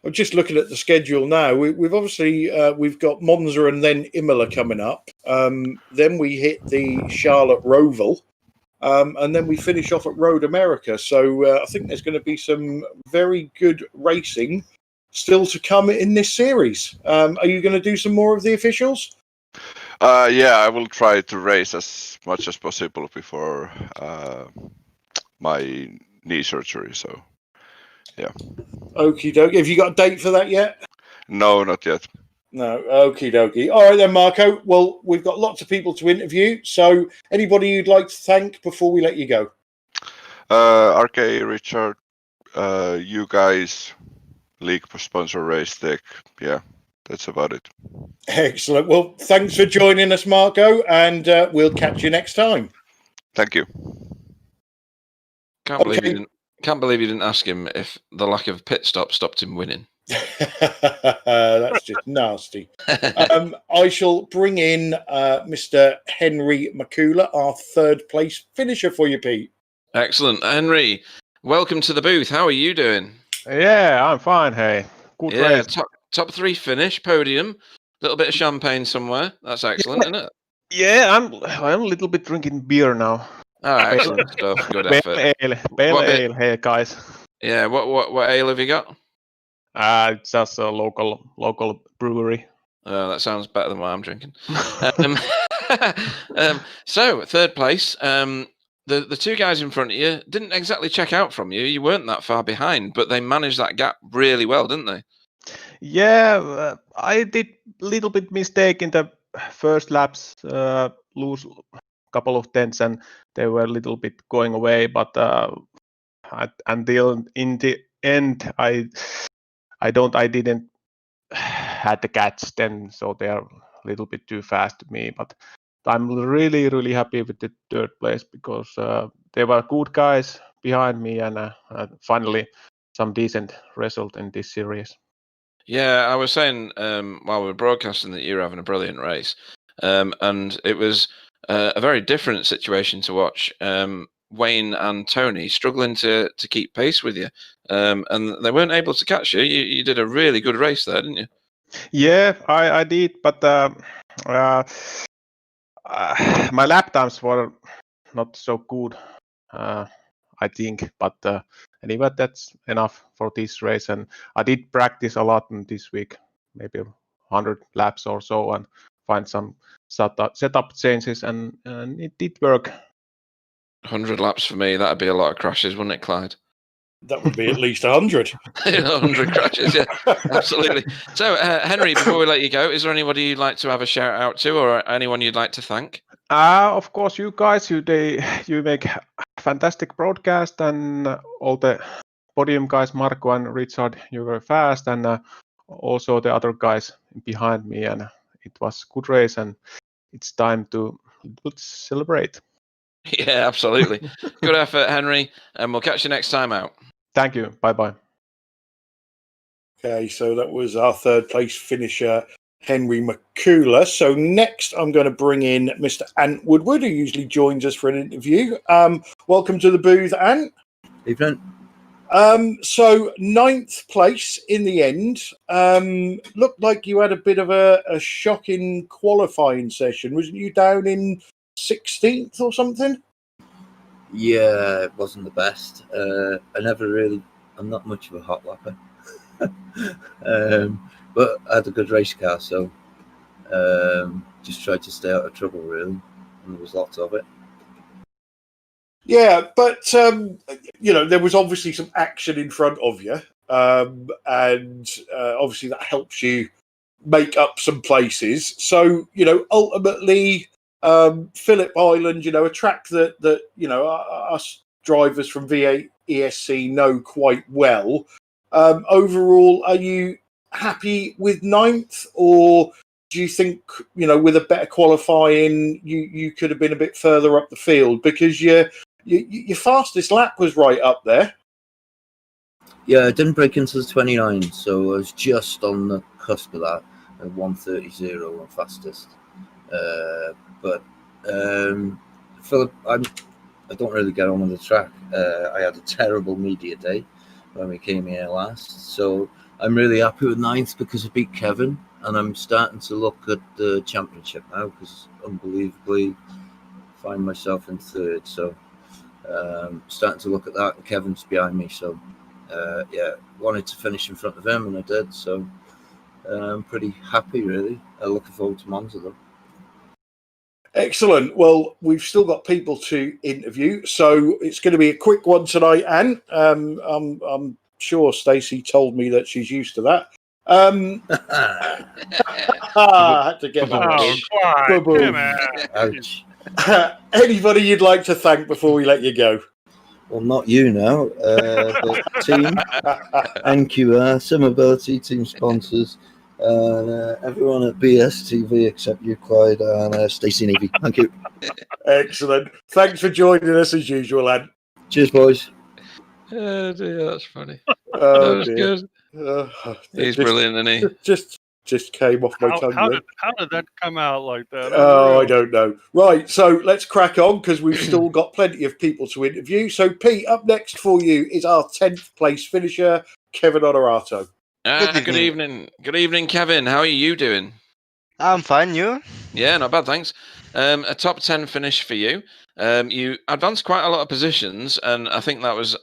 I'm just looking at the schedule now. We've obviously we've got Monza and then Imola coming up. Then we hit the Charlotte Roval, and then we finish off at Road America. So I think there's going to be some very good racing still to come in this series. Are you going to do some more of the officials? Yeah, I will try to race as much as possible before my knee surgery. So, yeah. Okie dokie. Have you got a date for that yet? No, not yet. No. Okie dokie. All right then, Marco. Well, we've got lots of people to interview. So, anybody you'd like to thank before we let you go? RK, Richard, you guys, league sponsor Race Tech. Yeah, that's about it. Excellent. Well, thanks for joining us, Marco, and we'll catch you next time. Thank you. Can't believe you didn't ask him if the lack of pit stop stopped him winning. That's just nasty. I shall bring in Mr. Henry McCullough, our third place finisher for you, Pete. Excellent. Henry, welcome to the booth. How are you doing? Yeah, I'm fine. Hey, good race. Top 3 finish, podium, a little bit of champagne somewhere. That's excellent, isn't it? Yeah, I'm a little bit drinking beer now. Oh, excellent stuff. Good effort. Pale ale, hey guys. Yeah, what ale have you got? It's just a local brewery. Oh, that sounds better than what I'm drinking. So, third place. The two guys in front of you didn't exactly check out from you. You weren't that far behind, but they managed that gap really well, didn't they? Yeah, I did a little bit mistake in the first laps, lose a couple of tenths, and they were a little bit going away. But until in the end, I didn't had the catch then, so they are a little bit too fast to me. But I'm really happy with the third place because they were good guys behind me, and finally some decent result in this series. Yeah, I was saying while we were broadcasting that you're having a brilliant race, and it was a very different situation to watch. Wayne and Tony struggling to keep pace with you, and they weren't able to catch you. You did a really good race there, didn't you? Yeah, I did, but my lap times were not so good, I think. But anyway, that's enough for this race. And I did practice a lot in this week, maybe 100 laps or so, and find some setup changes, and it did work. 100 laps for me, that'd be a lot of crashes, wouldn't it, Clyde? That would be at least 100. 100 crashes, yeah, absolutely. So, Henry, before we let you go, is there anybody you'd like to have a shout out to, or anyone you'd like to thank? Of course, you guys, you make fantastic broadcast, and all the podium guys, Marco and Richard, you were fast, and also the other guys behind me, and it was good race, and it's time to celebrate. Yeah, absolutely. Good effort, Henry, and we'll catch you next time out. Thank you. Bye-bye. Okay, so that was our third place finisher, Henry McCullough. So next I'm going to bring in Mr. Ant Woodward, who usually joins us for an interview. Welcome to the booth, Ant. Evening. So 9th place in the end. Looked like you had a bit of a shocking qualifying session. Wasn't you down in 16th or something? Yeah, it wasn't the best. I'm not much of a hot lapper. But I had a good race car, so just tried to stay out of trouble, really. And there was lots of it. Yeah, but, there was obviously some action in front of you. And obviously that helps you make up some places. So, ultimately, Phillip Island, a track that us drivers from V8 ESC know quite well. Overall, are you happy with 9th, or do you think, with a better qualifying, you could have been a bit further up the field? Because your fastest lap was right up there. Yeah, I didn't break into the 29, so I was just on the cusp of that at 1:30 on fastest. But Phillip, I don't really get on with the track. I had a terrible media day when we came here last, so I'm really happy with 9th because I beat Kevin, and I'm starting to look at the championship now because unbelievably find myself in 3rd. So starting to look at that, and Kevin's behind me. So wanted to finish in front of him, and I did. So I'm pretty happy, really. Looking forward to Monza, though. Excellent. Well, we've still got people to interview, so it's going to be a quick one tonight, Anne. I'm sure Stacey told me that she's used to that. I had to get that Oh, in. Clyde, Boom. come on. Ouch. Anybody you'd like to thank before we let you go? Well, not you now, but team, NQR, Sim Mobility, team sponsors, and everyone at BSTV except you, Clyde, and Stacey Nevy. Thank you. Excellent. Thanks for joining us as usual, Anne. Cheers, boys. Oh dear, that's funny. Oh, That was dear. good. He's brilliant, isn't he? Just came off my tongue. How did that come out like that? Oh, I Unreal. don't know. Right, so let's crack on because we've still got plenty of people to interview. So, Pete, up next for you is our 10th place finisher, Kevin Honorato. Good evening. Good evening, Kevin. How are you doing? I'm fine, you? Yeah, not bad, thanks. A top 10 finish for you. You advanced quite a lot of positions, and I think that was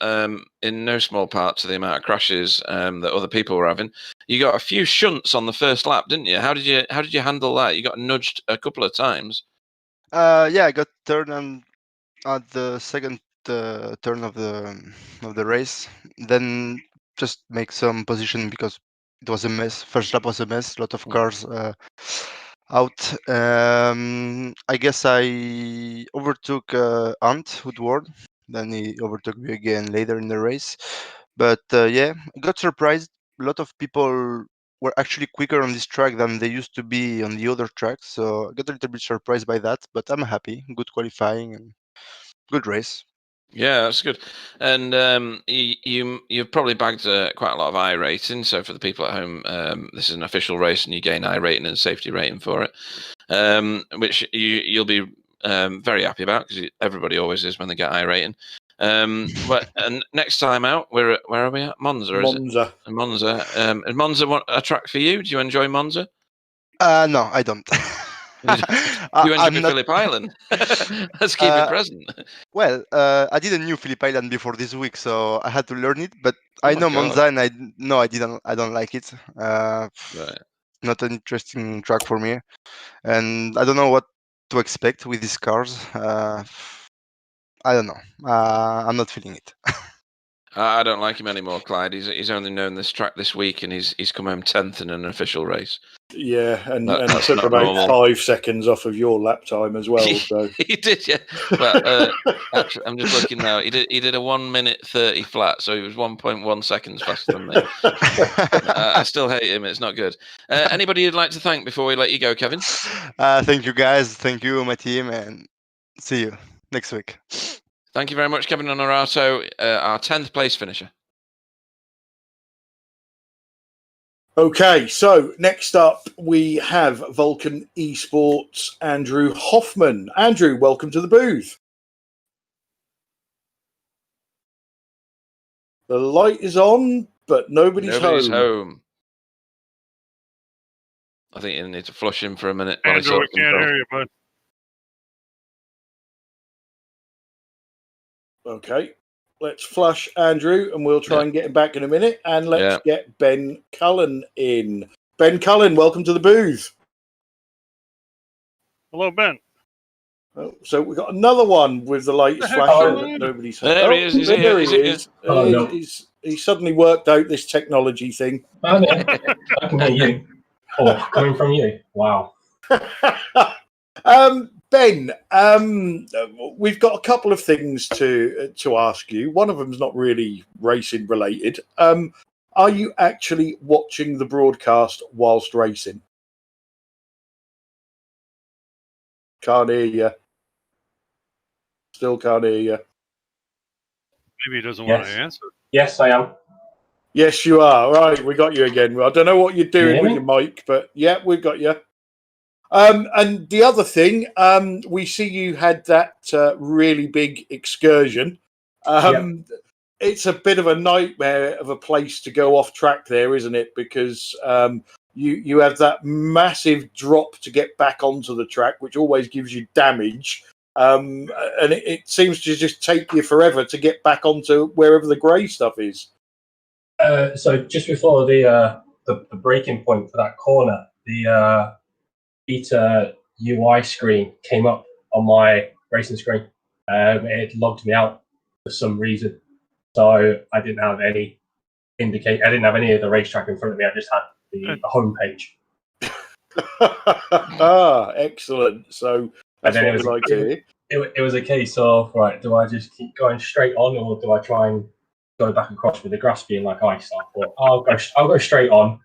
in no small part to the amount of crashes that other people were having. You got a few shunts on the first lap, didn't you? How did you handle that? You got nudged a couple of times. Yeah, I got turned on at the second turn of the race. Then just make some position because it was a mess. First lap was a mess. A lot of cars out. I guess I overtook Ant Woodward. Then he overtook me again later in the race. But yeah, I got surprised. A lot of people were actually quicker on this track than they used to be on the other tracks. So I got a little bit surprised by that, but I'm happy. Good qualifying and good race. Yeah, that's good. And you've probably bagged quite a lot of iRacing. So for the people at home, this is an official race, and you gain iRating and safety rating for it, which you'll be very happy about because everybody always is when they get iRating. And next time out, where are we at? Monza, is Monza. it? Monza. Is Monza a track for you? Do you enjoy Monza? No, I don't. You enjoy Phillip Island? Let's keep it present. Well, I didn't know Phillip Island before this week, so I had to learn it. But I know God. Monza, and I don't like it. Right. Not an interesting track for me, and I don't know what to expect with these cars. I don't know. I'm not feeling it. I don't like him anymore, Clyde. He's only known this track this week, and he's come home 10th in an official race. Yeah, and That's took not about normal. 5 seconds off of your lap time as well. So He did, yeah. Well, actually, I'm just looking now. He did a 1 minute 30 flat, so he was 1.1 seconds faster than me. I still hate him. It's not good. Anybody you'd like to thank before we let you go, Kevin? Thank you, guys. Thank you, my team, and see you next week. Thank you very much, Kevin Honorato, our 10th place finisher. Okay, so next up we have Vulcan Esports Andrew Hoffman. Andrew, welcome to the booth. The light is on, but nobody's home. I think you need to flush him for a minute. Andrew, we can't hear you, bud. Okay, let's flush Andrew, and we'll try and get him back in a minute. And let's get Ben Cullen in. Ben Cullen, welcome to the booth. Hello, Ben. Oh, so we've got another one with the light flashing, but nobody's home. There he is. There he is. He's suddenly worked out this technology thing. I can hear you. Oh, coming from you. Wow. Ben, we've got a couple of things to ask you. One of them's not really racing related. Are you actually watching the broadcast whilst racing? Can't hear you. Still can't hear you. Maybe he doesn't want to answer. Yes, I am. Yes, you are. Right, we got you again. I don't know what you're doing with your mic, but yeah, we've got you. And the other thing, we see you had that really big excursion. it's a bit of a nightmare of a place to go off track there, isn't it? Because you have that massive drop to get back onto the track, which always gives you damage. And it seems to just take you forever to get back onto wherever the grey stuff is. So just before the breaking point for that corner, the beta UI screen came up on my racing screen. It logged me out for some reason, so I didn't have any I didn't have any of the racetrack in front of me. I just had the home page. Excellent. So that's what we like to hear. It was a case of, right, do I just keep going straight on, or do I try and go back across with the grass being like ice? I thought, I'll go straight on,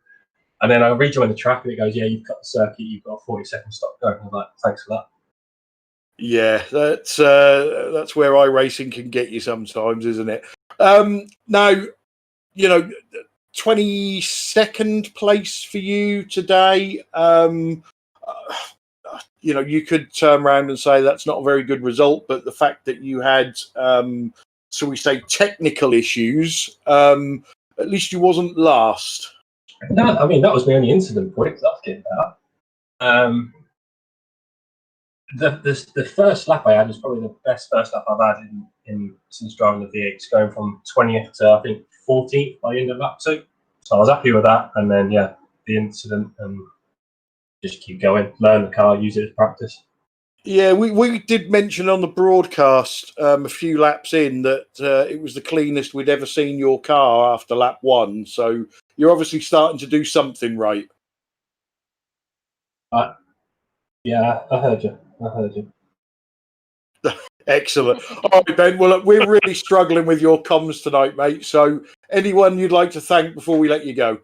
and then I rejoin the track, and it goes, yeah, you've cut the circuit, you've got a 40-second stop go. I'm like, thanks for that. Yeah, that's where iRacing can get you sometimes, isn't it? Now, 22nd place for you today. You could turn around and say that's not a very good result, but the fact that you had, so we say, technical issues, at least you wasn't last. No, I mean, that was my only incident point. That's getting better. The first lap I had was probably the best first lap I've had since driving the V8s, going from 20th to, I think, 14th by the end of lap 2. So I was happy with that. And then, yeah, the incident, and just keep going, learn the car, use it as practice. Yeah, we did mention on the broadcast a few laps in that it was the cleanest we'd ever seen your car after lap 1. So you're obviously starting to do something right. Yeah, I heard you. Excellent. All right, Ben. Well, look, we're really struggling with your comms tonight, mate. So anyone you'd like to thank before we let you go?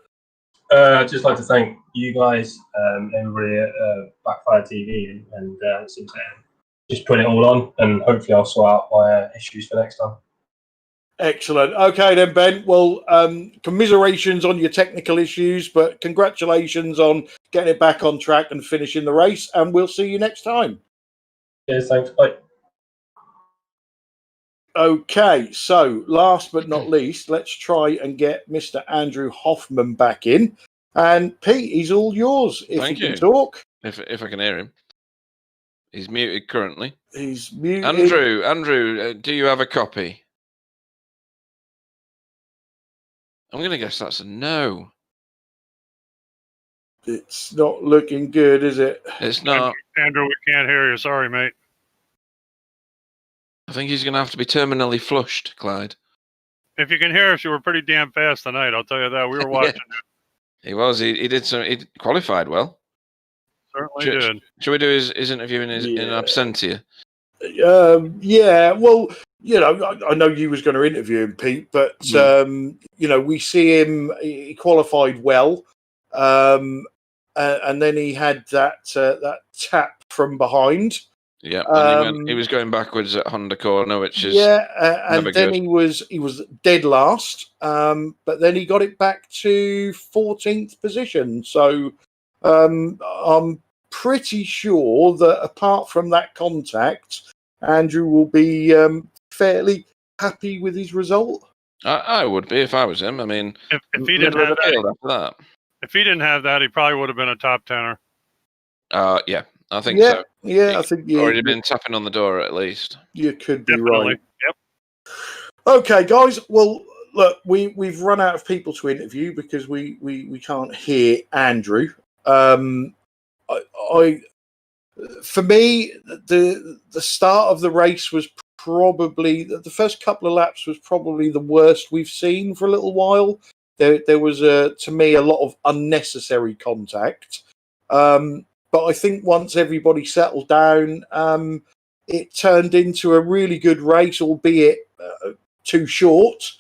I'd just like to thank you guys, everybody at Backfire TV, and just put it all on, and hopefully I'll sort out my issues for next time. Excellent. Okay, then, Ben. Well, commiserations on your technical issues, but congratulations on getting it back on track and finishing the race, and we'll see you next time. Cheers, thanks. Bye. Okay, so last but not least, let's try and get Mr. Andrew Hoffman back in. And Pete, he's all yours if Thank you you. can talk. If I can hear him. He's muted currently. He's muted. Andrew, do you have a copy? I'm going to guess that's a no. It's not looking good, is it? It's not. Andrew, we can't hear you. Sorry, mate. I think he's going to have to be terminally flushed, Clyde. If you can hear us, you were pretty damn fast tonight. I'll tell you that. We were watching. He was. He did some. He qualified well. Certainly did. Should we do his interview in absentia? Yeah. Well, I know you was going to interview him, Pete, but we see him. He qualified well, and then he had that tap from behind. Yeah, and he was going backwards at Honda corner, which is and then good. he was dead last, but then he got it back to 14th position. So I'm pretty sure that apart from that contact, Andrew will be fairly happy with his result. I would be if I was him. I mean, if he didn't have that, if he didn't have that, he probably would have been a top tenner. Yeah. I think so. Yeah, I think already been tapping on the door at least. You could be Definitely. right. Yep. Okay, guys. Well, look, we've run out of people to interview because we can't hear Andrew. For me, the start of the race was probably the first couple of laps was probably the worst we've seen for a little while. There was to me a lot of unnecessary contact. But I think once everybody settled down, it turned into a really good race, albeit too short.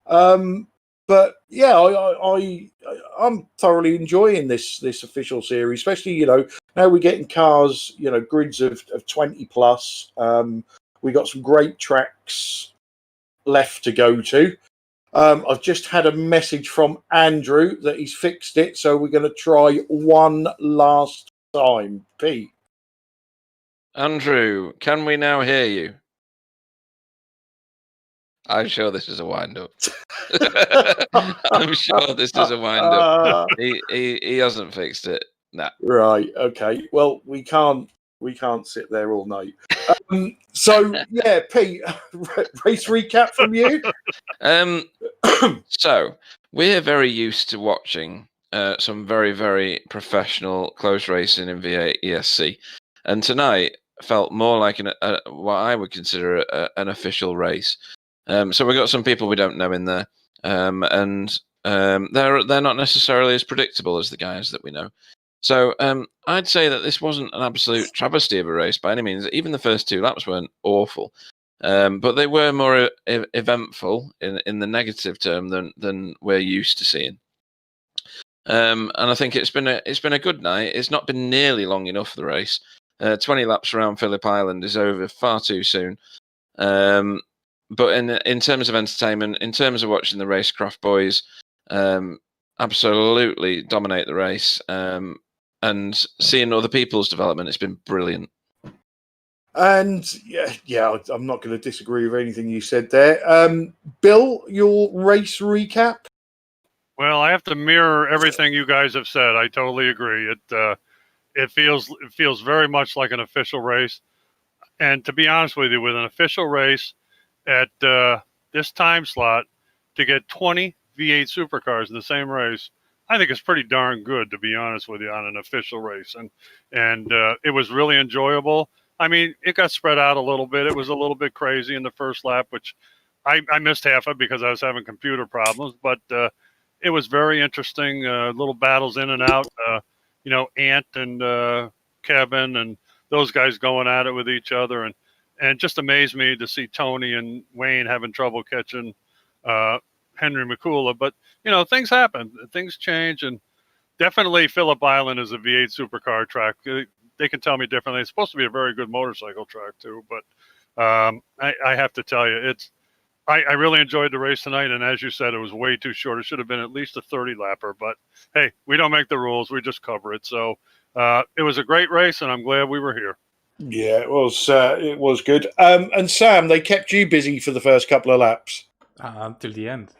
But yeah, I'm thoroughly enjoying this official series, especially now we're getting cars, grids of 20 plus. We got some great tracks left to go to. I've just had a message from Andrew that he's fixed it, so we're going to try one last time. Pete. Andrew, can we now hear you? I'm sure this is a wind-up. I'm sure this is a wind-up. He hasn't fixed it. Nah. Right. Okay. Well, we can't sit there all night. So yeah, Pete, race recap from you. So we're very used to watching some very, very professional close racing in V8 ESC, and tonight felt more like what I would consider an official race. So we got some people we don't know in there, and they're not necessarily as predictable as the guys that we know. So I'd say that this wasn't an absolute travesty of a race by any means. Even the first 2 laps weren't awful, but they were more eventful in the negative term than we're used to seeing. And I think it's been a good night. It's not been nearly long enough, the race. 20 laps around Phillip Island is over far too soon. But in terms of entertainment, in terms of watching the Racecraft boys absolutely dominate the race, and seeing other people's development, it's been brilliant. And yeah, I'm not going to disagree with anything you said there. Bill, your race recap? Well, I have to mirror everything you guys have said. I totally agree. It feels very much like an official race. And to be honest with you, with an official race at this time slot, to get 20 V8 supercars in the same race, I think it's pretty darn good, to be honest with you, on an official race. And it was really enjoyable. I mean, it got spread out a little bit. It was a little bit crazy in the first lap, which I missed half of because I was having computer problems. But it was very interesting. Little battles in and out. Ant and Kevin and those guys going at it with each other. And it just amazed me to see Tony and Wayne having trouble catching Henry McCullough. But, things happen. Things change. And definitely Phillip Island is a V8 supercar track. They can tell me differently. It's supposed to be a very good motorcycle track, too. But I have to tell you, I really enjoyed the race tonight. And as you said, it was way too short. It should have been at least a 30-lapper. But, hey, we don't make the rules. We just cover it. So it was a great race, and I'm glad we were here. Yeah, it was good. And Sam, they kept you busy for the first couple of laps. Until the end.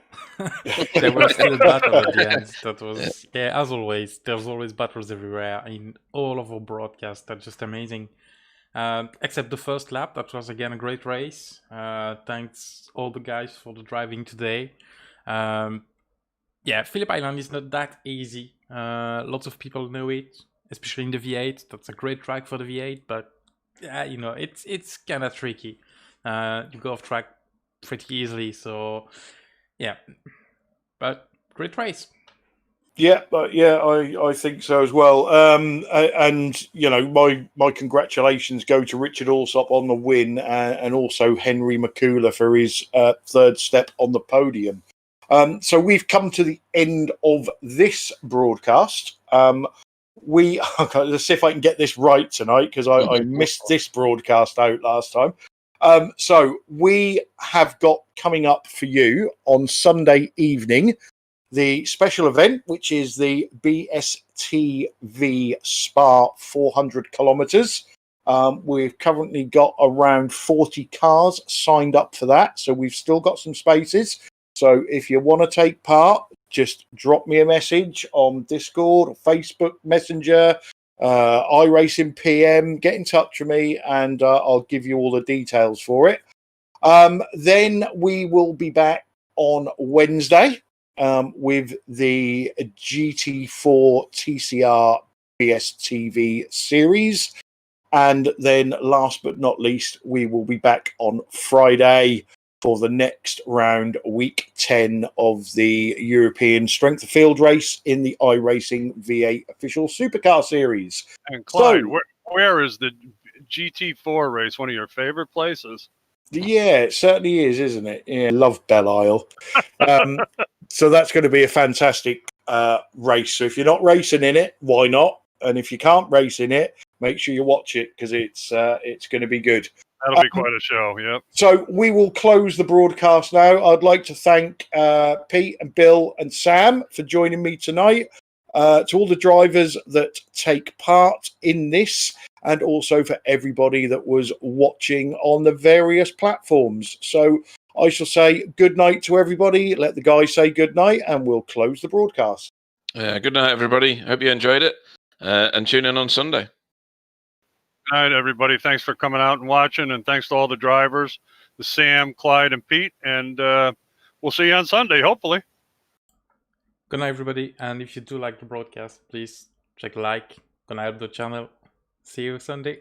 There was still a battle at the end. That was, as always, there's always battles everywhere in all of our broadcasts. That's just amazing. Except the first lap, that was again a great race. Thanks all the guys for the driving today. Phillip Island is not that easy. Lots of people know it, especially in the V8. That's a great track for the V8, but it's kind of tricky. You go off track pretty easily, so but great race. I think so as well. And my congratulations go to Richard Alsop on the win, and also Henry McCullough for his third step on the podium. So we've come to the end of this broadcast. Let's see if I can get this right tonight, because I missed this broadcast out last time. So we have got coming up for you on Sunday evening the special event, which is the BSTV Spa 400 kilometers. We've currently got around 40 cars signed up for that, so we've still got some spaces. So if you want to take part, just drop me a message on Discord or Facebook Messenger, iRacing PM, get in touch with me, and I'll give you all the details for it. Then we will be back on Wednesday with the GT4 TCR BSTV series. And then last but not least, we will be back on Friday for the next round, week 10 of the European Strength of Field race in the iRacing V8 official supercar series. And Clyde, where is the GT4 race? One of your favorite places? Yeah, it certainly is, isn't it? Yeah, love Belle Isle. So that's going to be a fantastic race. So if you're not racing in it, why not? And if you can't race in it, make sure you watch it, because it's going to be good. That'll be quite a show, yep. So we will close the broadcast now. I'd like to thank Pete and Bill and Sam for joining me tonight. To all the drivers that take part in this, and also for everybody that was watching on the various platforms. So I shall say good night to everybody. Let the guys say good night, and we'll close the broadcast. Good night, everybody. Hope you enjoyed it, and tune in on Sunday. Good night, everybody. Thanks for coming out and watching, and thanks to all the drivers, the Sam, Clyde, and Pete. And we'll see you on Sunday, hopefully. Good night, everybody. And if you do like the broadcast, please check like, gonna help the channel. See you Sunday.